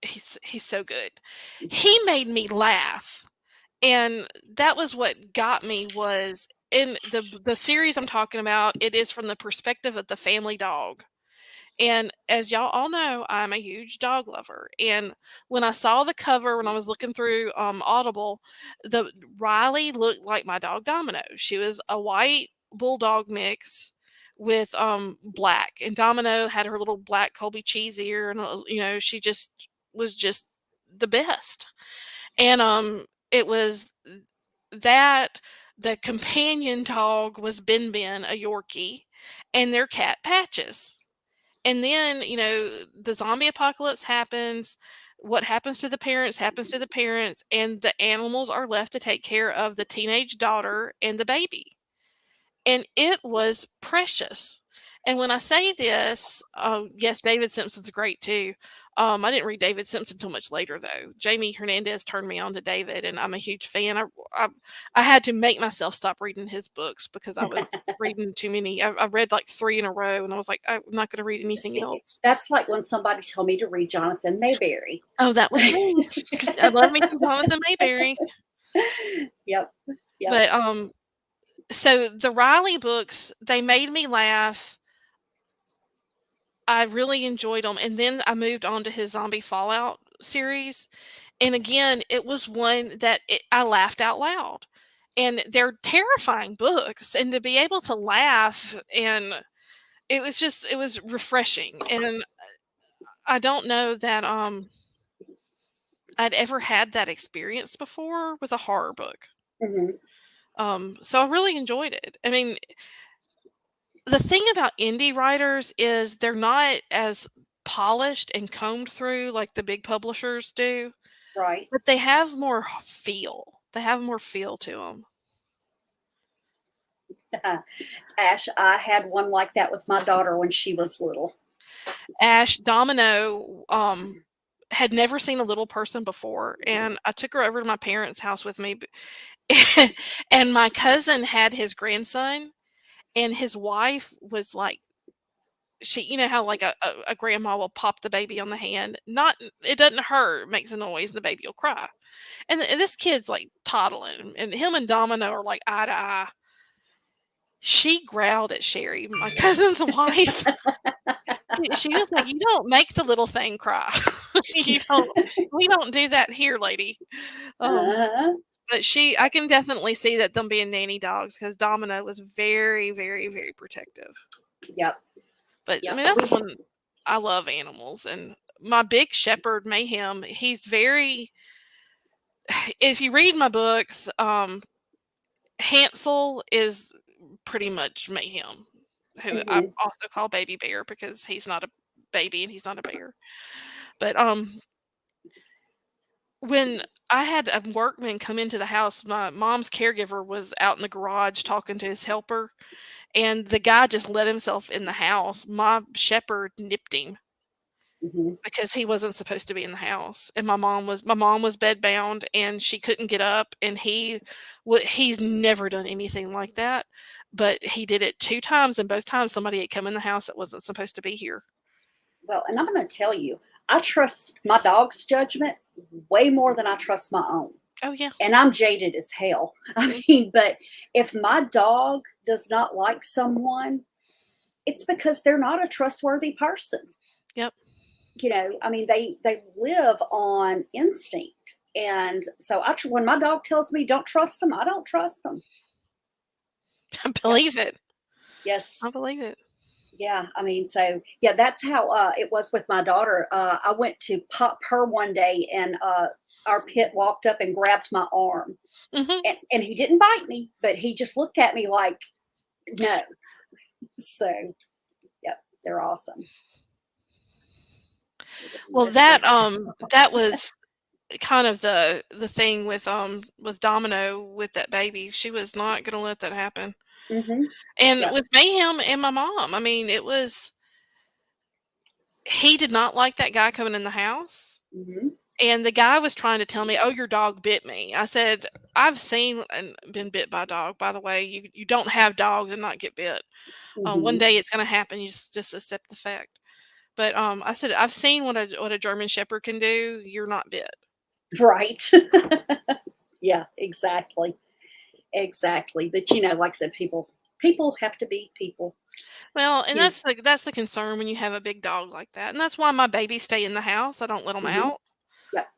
he's so good. He made me laugh. And that was what got me was in the series I'm talking about, it is from the perspective of the family dog. And as y'all all know, I'm a huge dog lover. And when I saw the cover, when I was looking through Audible, the Riley looked like my dog Domino. She was a white bulldog mix with black, and Domino had her little black Colby cheese ear, and she just was just the best. And it was that the companion dog was Ben Ben, a Yorkie, and their cat Patches. And then, the zombie apocalypse happens. What happens to the parents, and the animals are left to take care of the teenage daughter and the baby. And it was precious. And when I say this, yes, David Simpson's great too. I didn't read David Simpson until much later, though. Jamie Hernandez turned me on to David, and I'm a huge fan. I, I had to make myself stop reading his books because I was reading too many. I read like 3 in a row, and I was like, I'm not going to read anything See, else. that's like when somebody told me to read Jonathan Mayberry. Oh, that was me. 'Cause I love me some Jonathan Mayberry. Yep. Yep. But so the Riley books, they made me laugh. I really enjoyed them, and then I moved on to his Zombie Fallout series, and again, it was one that I laughed out loud, and they're terrifying books, and to be able to laugh, and it was refreshing, and I don't know that, I'd ever had that experience before with a horror book, Mhm. so I really enjoyed it. I mean, the thing about indie writers is they're not as polished and combed through like the big publishers do, Right. but they have more feel. They have more feel to them. Ash, I had one like that with my daughter when she was little. Ash Domino had never seen a little person before, and I took her over to my parents' house with me. And my cousin had his grandson, and his wife was like, you know how like a grandma will pop the baby on the hand, not it doesn't hurt, it makes a noise, and the baby will cry. And this kid's like toddling, and him and Domino are like eye to eye. She growled at Sherry, my cousin's wife. She was like, "You don't make the little thing cry. You don't. We don't do that here, lady." Um, Uh-huh. but I can definitely see that them being nanny dogs because Domino was very, very, very protective. Yep. But I Yep. mean, that's one I love animals, and my big shepherd Mayhem. He's very. If you read my books, Hansel is pretty much Mayhem, who I Mhm. also call Baby Bear because he's not a baby and he's not a bear. But when I had a workman come into the house, my mom's caregiver was out in the garage talking to his helper, and the guy just let himself in the house. My shepherd nipped him Mhm. because he wasn't supposed to be in the house, and my mom was bedbound, and she couldn't get up, and he's never done anything like that, but he did it 2 times, and both times somebody had come in the house that wasn't supposed to be here. Well, and I'm going to tell you, I trust my dog's judgment way more than I trust my own. Oh, yeah. And I'm jaded as hell. I Mm, mean, but if my dog does not like someone, it's because they're not a trustworthy person. yep. I mean, they live on instinct. And so when my dog tells me don't trust them, I don't trust them. I Yeah. believe it. I Yes. believe it. Yeah, I mean, so yeah, that's how it was with my daughter. I went to pop her one day, and our pit walked up and grabbed my arm, Mhm. and he didn't bite me, but he just looked at me like no. So, yep, they're awesome. Well, It's just that was kind of the thing with Domino with that baby. She was not gonna let that happen. hmm And yep. with Mayhem and my mom, I mean, it was he did not like that guy coming in the house. hmm And the guy was trying to tell me, "Oh, your dog bit me." I said, "I've seen and been bit by a dog, by the way. You don't have dogs and not get bit. One hmm day it's gonna happen. You just accept the fact." But, I said, "I've seen what a German Shepherd can do. You're not bit." Right. Yeah, exactly, exactly. But like I said, people have to be people. Well, and You know. that's the concern when you have a big dog like that, and that's why my babies stay in the house. I don't let them hmm out, Yep.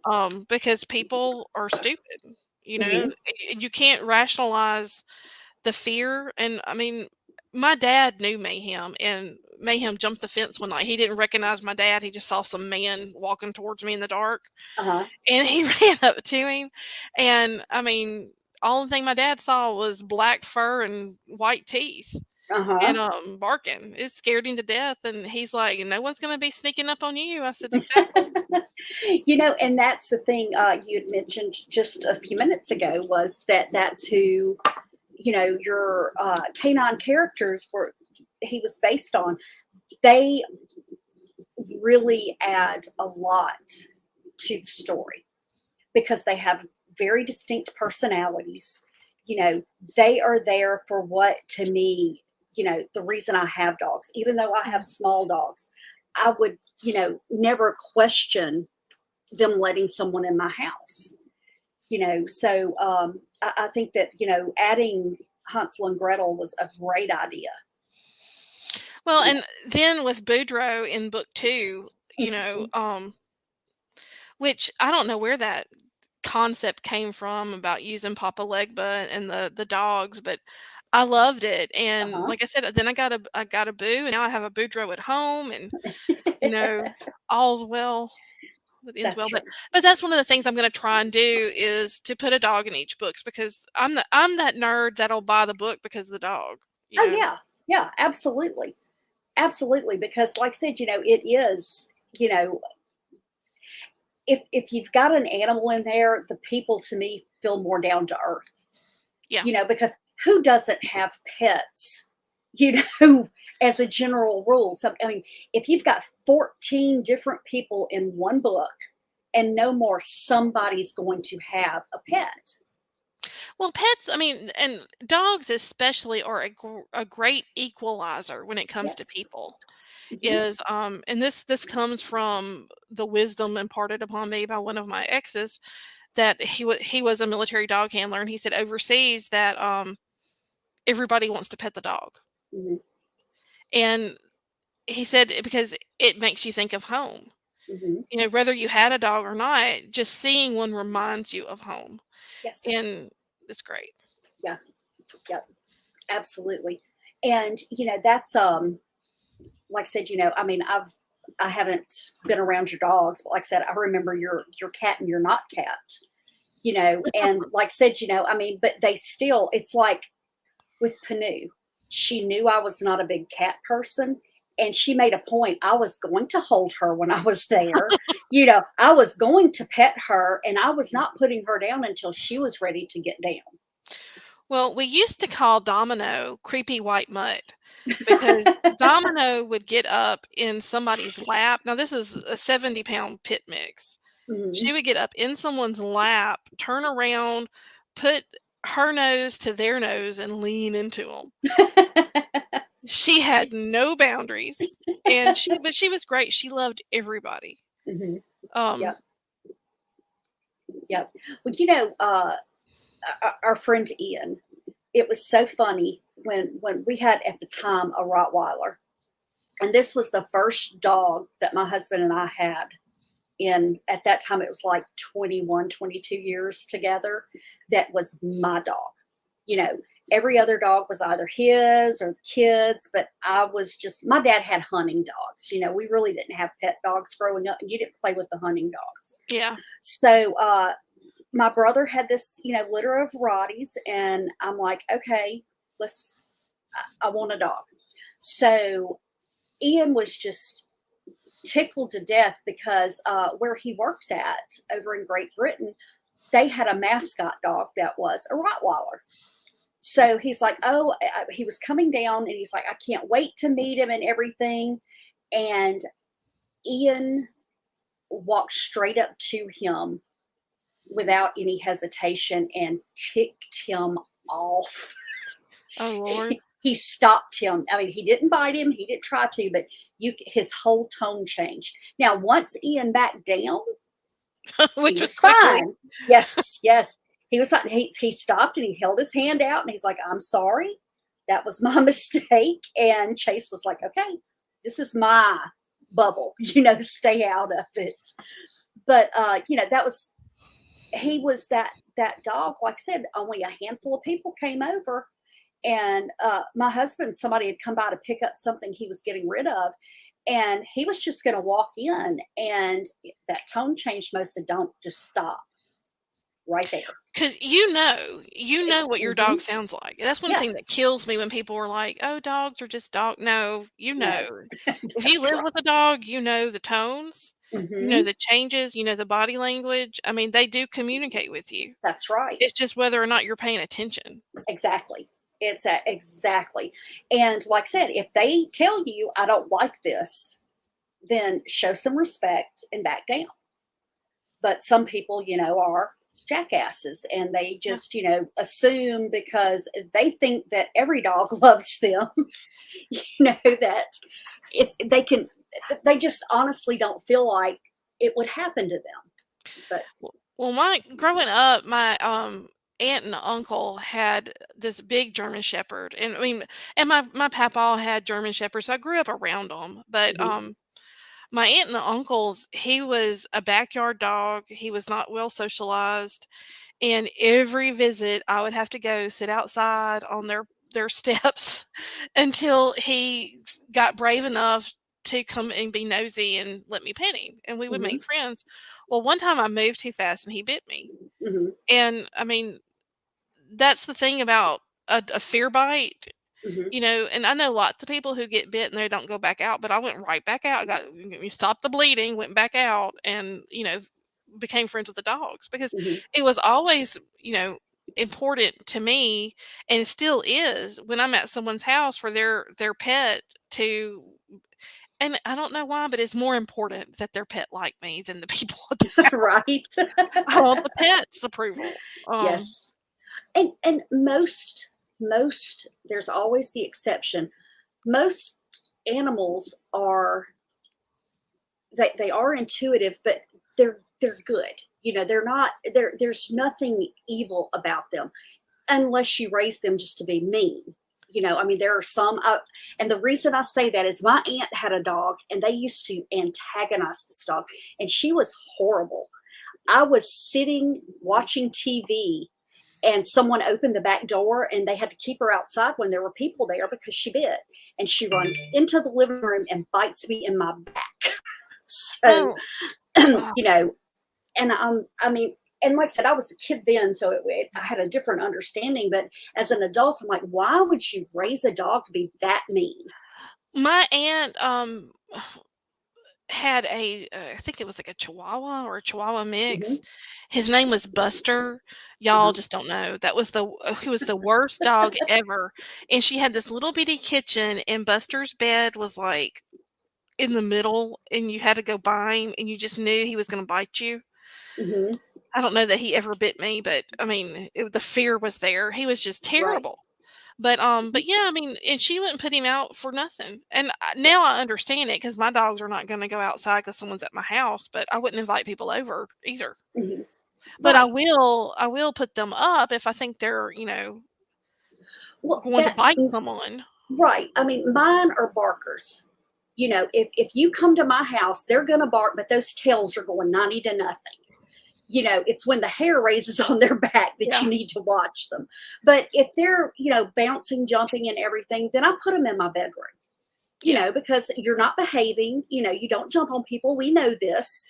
because people are stupid, you know? hmm And you can't rationalize the fear, and, I mean, my dad knew Mayhem, and Mayhem jumped the fence one night. He didn't recognize my dad, he just saw some man walking towards me in the dark, Uh-huh. and he ran up to him, and, I mean, only thing my dad saw was black fur and white teeth. And, Uh-huh. barking. It scared him to death, and he's like, "No one's gonna be sneaking up on you." I said, "Exactly." And that's the thing you had mentioned just a few minutes ago was that's who, your canine characters were, he was based on. They really add a lot to the story because they have very distinct personalities. You know, they are there for what to me, the reason I have dogs, even though I have Mhm. small dogs, I would, never question them letting someone in my house. So I think that, adding Hansel and Gretel was a great idea. Well, You and then with Boudreaux in book 2, know. which I don't know where that concept came from about using Papa Legba and the dogs, but I loved it, and Uh-huh. like I said, then I got a Boo, and now I have a Boudreaux at home, and, you know, all's well that ends well, That's right. but that's one of the things I'm gonna try and do is to put a dog in each books because I'm that nerd that'll buy the book because of the dog, you Oh know? yeah. Yeah, absolutely. Absolutely. Because like I said, it is, if you've got an animal in there, the people to me feel more down to earth. Yeah. Because who doesn't have pets, know, as a general rule? So, I mean, if you've got 14 different people in one book and no more, somebody's going to have a pet. Well, pets, I mean, and dogs especially are a great equalizer when it comes to Yes. people. hmm Is and this comes from the wisdom imparted upon me by one of my exes that he was a military dog handler and he said overseas that everybody wants to pet the dog. hmm And he said because it makes you think of home. hmm You know, whether you had a dog or not, just seeing one reminds you of home, Yes. and it's great. Yeah. Yeah. Absolutely. And that's like I said, I mean, I haven't been around your dogs, but like I said, I remember your cat and your not cat, and like I said, I mean, but they still, it's like with Panu, she knew I was not a big cat person. And she made a point. I was going to hold her when I was there. I was going to pet her and I was not putting her down until she was ready to get down. Well, we used to call Domino creepy white mutt because Domino would get up in somebody's lap. Now, this is a 70-pound pit mix. She Mhm. would get up in someone's lap, turn around, put her nose to their nose, and lean into them. She had no boundaries, and she was great. She loved everybody. Mhm. Um, Yep. Yep. Well, our friend Ian, it was so funny when we had at the time a Rottweiler, and this was the first dog that my husband and I had in at that time it was like 21, 22 years together. That was my dog. You know, every other dog was either his or the kids, but I was just my dad had hunting dogs. We really didn't have pet dogs growing up, and you didn't play with the hunting dogs. Yeah. So my brother had this, litter of Rotties, and I'm like, okay, I want a dog. So Ian was just tickled to death because where he works at over in Great Britain, they had a mascot dog that was a Rottweiler. So he's like, oh, he was coming down and he's like, I can't wait to meet him and everything. And Ian walked straight up to him without any hesitation and ticked him off. Oh Lord. He stopped him. I mean, he didn't bite him. He didn't try to, but his whole tone changed. Now, once Ian backed down, he Which was was quickly. fine. Yes, yes. He was fine. He stopped and he held his hand out and he's like, I'm sorry. That was my mistake. And Chase was like, okay, this is my bubble, stay out of it. But he was that dog, like I said, only a handful of people came over. And my husband, somebody had come by to pick up something he was getting rid of. And he was just going to walk in. And that tone changed. Most said, don't, just stop right there. Because you know what your Mm-hmm. dog sounds like. That's one thing that Yes. kills me when people are like, "Oh, dogs are just dog." No, you No, know. If you that's live right. with a dog, you know the tones, you know Mm-hmm. the changes, you know the body language. I mean, they do communicate with you. That's right. It's just whether or not you're paying attention. Exactly. Exactly. And like I said, if they tell you, I don't like this, then show some respect and back down. But some people, are jackasses and they Yeah. just, assume because they think that every dog loves them, that they just honestly don't feel like it would happen to them. But Well, my growing up, my aunt and uncle had this big German Shepherd, and I mean, and my papa had German Shepherds, so I grew up around them. But mhm, my aunt and the uncles, he was a backyard dog. He was not well socialized, and every visit, I would have to go sit outside on their steps until he got brave enough to come and be nosy and let me pet him, and we would mhm, make friends. Well, one time I moved too fast and he bit me, mhm, and I mean, that's the thing about a fear bite, mhm, and I know lots of people who get bit and they don't go back out, but I went right back out, got we stopped the bleeding, went back out, and, became friends with the dogs because mhm. it was always, important to me, and it still is when I'm at someone's house for their pet to and I don't know why, but it's more important that their pet like me than the people at the house. Right. I want the pet's approval. Yes. And most there's always the exception. Most animals are they are intuitive, but they're good. They're not there's nothing evil about them unless you raise them just to be mean. I mean, there are some, and the reason I say that is my aunt had a dog and they used to antagonize this dog, and she was horrible. I was sitting watching TV and someone opened the back door and they had to keep her outside when there were people there because she bit. And she runs into the living room and bites me in my back. So, Oh, oh, you know, and I mean, and like I said, I was a kid then, so I had a different understanding. But as an adult, I'm like, why would you raise a dog to be that mean? my aunt, had I think it was like a Chihuahua or a Chihuahua Hmm. mix. His name was Buster. Y'all Uh-huh. just don't know. He was the worst dog ever, and she had this little bitty kitchen, and Buster's bed was, like, in the middle, and you had to go by him, and you just knew he was gonna bite you. Hmm. I don't know that he ever bit me, but, I mean, the fear was there. He was just Right. terrible. But, Mhm. yeah, I mean, and she wouldn't put him out for nothing, and Yeah. now I understand it because my dogs are not gonna go outside because someone's at my house, but I wouldn't invite people over either. Mhm. But Right. I will put them up if I think they're, Well, going to that's bite someone. right. I mean, mine are barkers. If you come to my house, they're going to bark, but those tails are going 90 to nothing. It's when the hair raises on their back that Yeah. you need to watch them. But if they're, bouncing, jumping, and everything, then I put them in my bedroom, Yeah. because you're not behaving, you don't jump on people. We know this,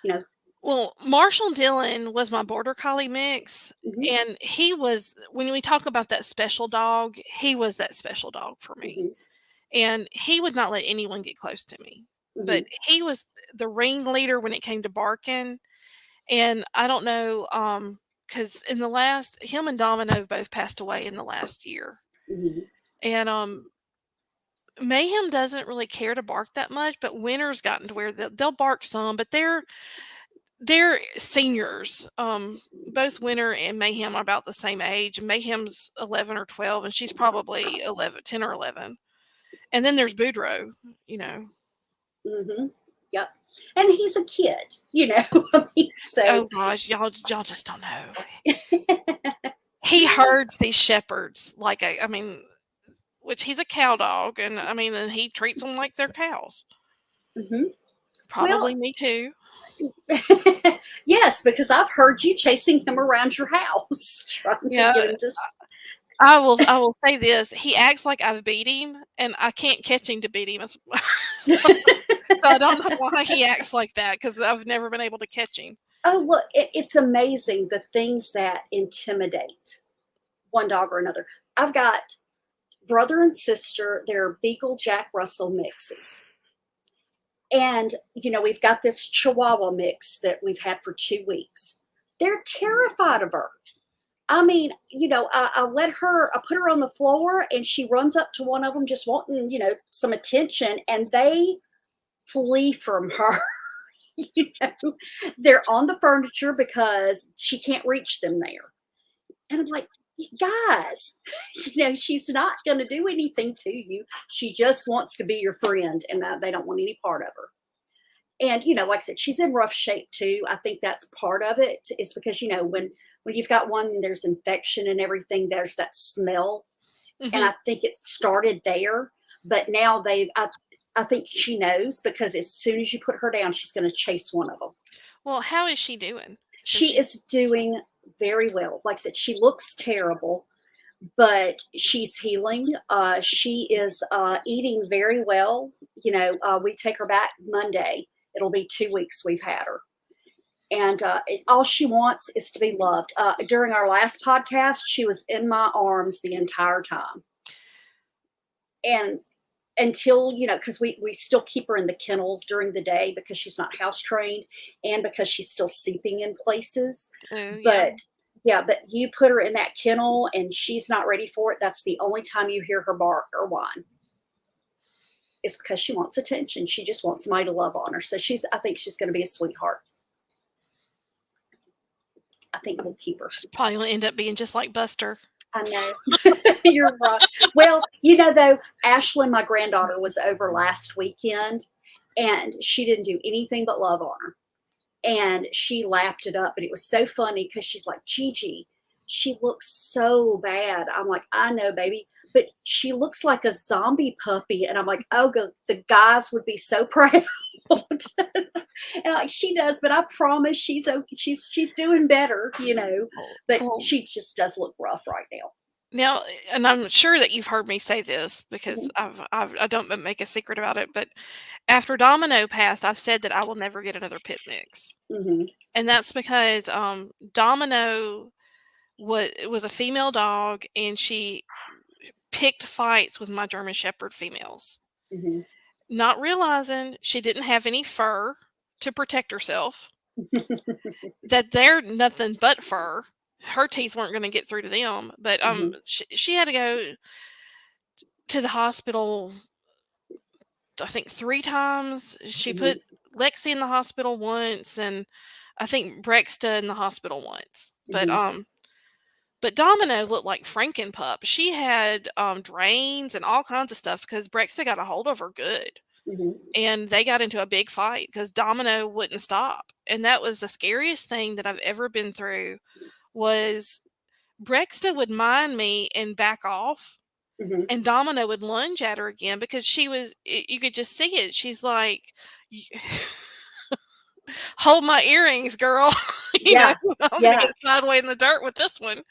you know. Well, Marshall Dillon was my border collie mix, Hmm. and he was when we talk about that special dog, he was that special dog for me. Hmm. And he would not let anyone get close to me. But Hmm. he was the ringleader when it came to barking. And I don't know, because in the last him and Domino both passed away in the last year. Hmm. And Mayhem doesn't really care to bark that much, but Winter's gotten to where they'll bark some, but they're seniors. Both Winter and Mayhem are about the same age. Mayhem's 11 or 12, and she's probably 10 or 11. And then there's Boudreaux, you know. Hmm. Yep. And he's a kid, I mean, Oh so. gosh, y'all just don't know. He herds these shepherds like I mean, which he's a cow dog, and I mean, and he treats them like they're cows. Hmm. Well, Probably me too. yes, because I've heard you chasing him around your house, trying to Yeah, get him to. I will say this: he acts like I've beat him, and I can't catch him to beat him. So I don't know why he acts like that because I've never been able to catch him. Oh, well, it's amazing the things that intimidate one dog or another. I've got brother and sister, they're Beagle Jack Russell mixes. And, we've got this Chihuahua mix that we've had for 2 weeks. They're terrified of her. I mean, I put her on the floor and she runs up to one of them just wanting, some attention, and they flee from her. you know, they're on the furniture because she can't reach them there. And I'm like, guys, she's not going to do anything to you. She just wants to be your friend, and they don't want any part of her. And like I said, she's in rough shape too. I think that's part of it. Is because when you've got one, there's infection and everything. There's that smell, and Hmm. I think it started there. But now I think she knows, because as soon as you put her down, she's going to chase one of them. Well, how is she doing? Does She she? is doing very well. Like I said, she looks terrible, but she's healing. She is eating very well. We take her back Monday. It'll be 2 weeks we've had her. And all she wants is to be loved. During our last podcast, she was in my arms the entire time. And until, because we still keep her in the kennel during the day because she's not house trained, and because she's still seeping in places. Oh yeah. But yeah, but you put her in that kennel and she's not ready for it. That's the only time you hear her bark or whine. It's because she wants attention. She just wants somebody to love on her. So I think she's going to be a sweetheart. I think we'll keep her. She's probably gonna end up being just like Buster. I know. You're right. Well, though, Ashlyn, my granddaughter, was over last weekend, and she didn't do anything but love on her. And she lapped it up. But it was so funny because she's like, Gigi, she looks so bad. I'm like, I know, baby. But she looks like a zombie puppy. And I'm like, oh, the guys would be so proud. And like, she does, but I promise she's okay. She's doing better, but Well, she just does look rough right now. now, and I'm sure that you've heard me say this because Hmm. I don't make a secret about it, but after Domino passed, I've said that I will never get another pit mix, Hmm. and that's because Domino was a female dog, and she picked fights with my German Shepherd females, Hmm. not realizing she didn't have any fur to protect herself. That they're nothing but fur. Her teeth weren't going to get through to them, but Hmm. she had to go to the hospital. I think 3 times. She Hmm. put Lexi in the hospital once, and I think Brexta in the hospital once. Hmm. But Domino looked like Frankenpup. She had drains and all kinds of stuff because Brexta got a hold of her good, Hmm. and they got into a big fight because Domino wouldn't stop. and that was the scariest thing that I've ever been through, was Brexta would mind me and back off, Hmm. and Domino would lunge at her again because you could just see it. She's like, "Y- hold my earrings, girl." Yeah. I'm gonna Yeah. get sideways in the dirt with this one.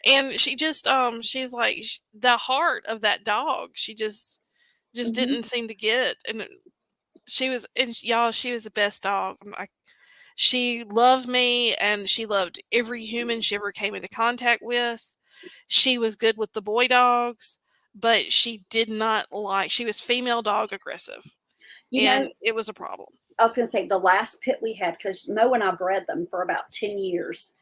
And she just, she's like, the heart of that dog, she just Hmm. didn't seem to get. And y'all, she was the best dog. She loved me, and she loved every human she ever came into contact with. She was good with the boy dogs, but she did not like, she was female dog aggressive, You and know, it was a problem. I was going to say the last pit we had, because Mo and I bred them for about 10 years.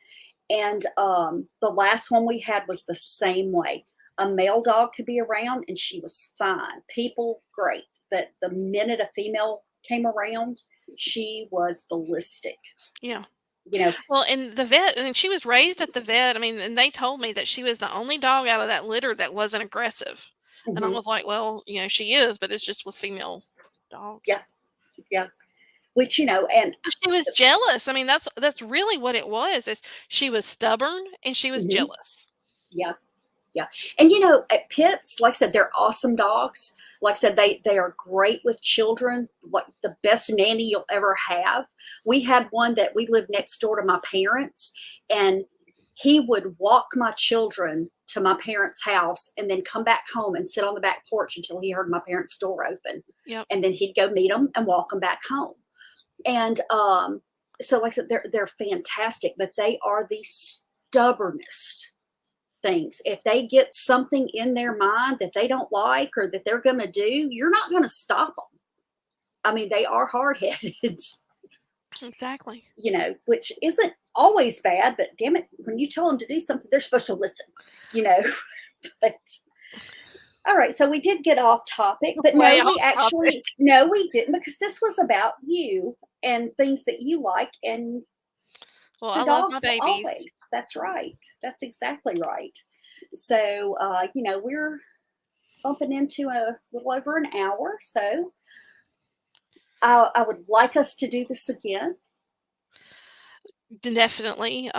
And the last one we had was the same way. A male dog could be around and she was fine. People, great. But the minute a female came around, she was ballistic. Yeah. You know, Well, and the vet, and she was raised at the vet. I mean, and they told me that she was the only dog out of that litter that wasn't aggressive. And I mhm, was like, well, she is, but it's just with female dogs. yeah, yeah. Which, and She was jealous. I mean, that's really what it was. Is she was stubborn and she was mhm, jealous. yeah. Yeah. And at pits, like I said, they're awesome dogs. Like I said, they are great with children, like the best nanny you'll ever have. We had one that we lived next door to my parents, and he would walk my children to my parents' house and then come back home and sit on the back porch until he heard my parents' door open. Yep. And then he'd go meet them and walk them back home. And so like I said, they're fantastic, but they are the stubbornest things. If they get something in their mind that they don't like or that they're going to do, you're not going to stop them. I mean, they are hard headed, Exactly. which isn't always bad, but damn it, when you tell them to do something, they're supposed to listen, you know. But all right, so we did get off topic, but Way no, off topic. we didn't, because this was about you and things that you like, and Well, the I love my dogs will babies. always. That's right. That's exactly right. So, we're bumping into a little over an hour. So I would like us to do this again, Definitely.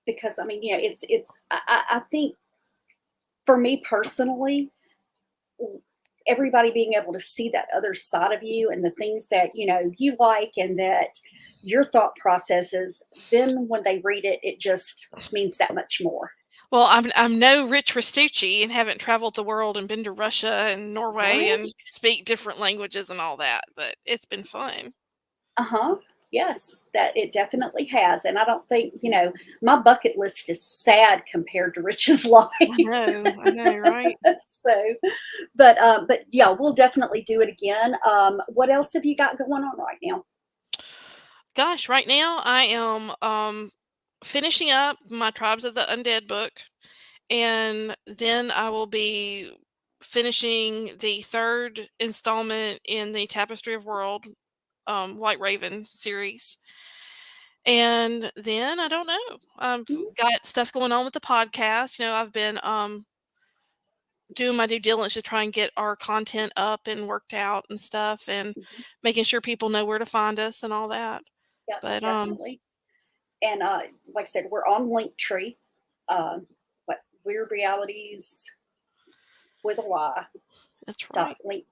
because I mean, I think for me personally, everybody being able to see that other side of you and the things that you like and that your thought processes, then when they read it, it just means that much more. Well, I'm no Rich Restucci and haven't traveled the world and been to Russia and Norway Right. and speak different languages and all that, but it's been fun. Uh-huh. Yes, that it definitely has. And I don't think, my bucket list is sad compared to Rich's life. I know, right? So, but yeah, we'll definitely do it again. What else have you got going on right now? Gosh, right now I am finishing up my Tribes of the Undead book, and then I will be finishing the third installment in the Tapestry of World White Raven series. And then I don't know. I've Mhm, got stuff going on with the podcast. I've been doing my due diligence to try and get our content up and worked out and stuff, and mhm. making sure people know where to find us and all that. Yeah, But definitely. And like I said, we're on Linktree. What Weird Realities with a Y that's dot right. link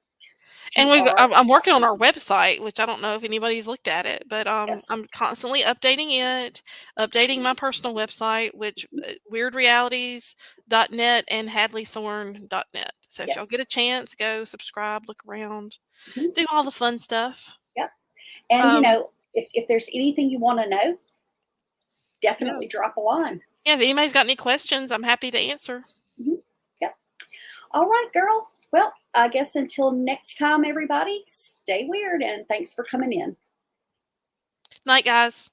And tr. I'm working on our website, which I don't know if anybody's looked at it, but Yes. I'm constantly updating it, updating my personal website, which weirdrealities.net and hadleythorne.net. So if y'all get Yes. a chance, go subscribe, look around, Mhm. do all the fun stuff. Yep. And Um, if there's anything you want to know, yeah, definitely drop a line. yeah. If anybody's got any questions, I'm happy to answer. Mhm. Yep. All right, girl. Well, I guess until next time, everybody, stay weird and thanks for coming in. Night, guys.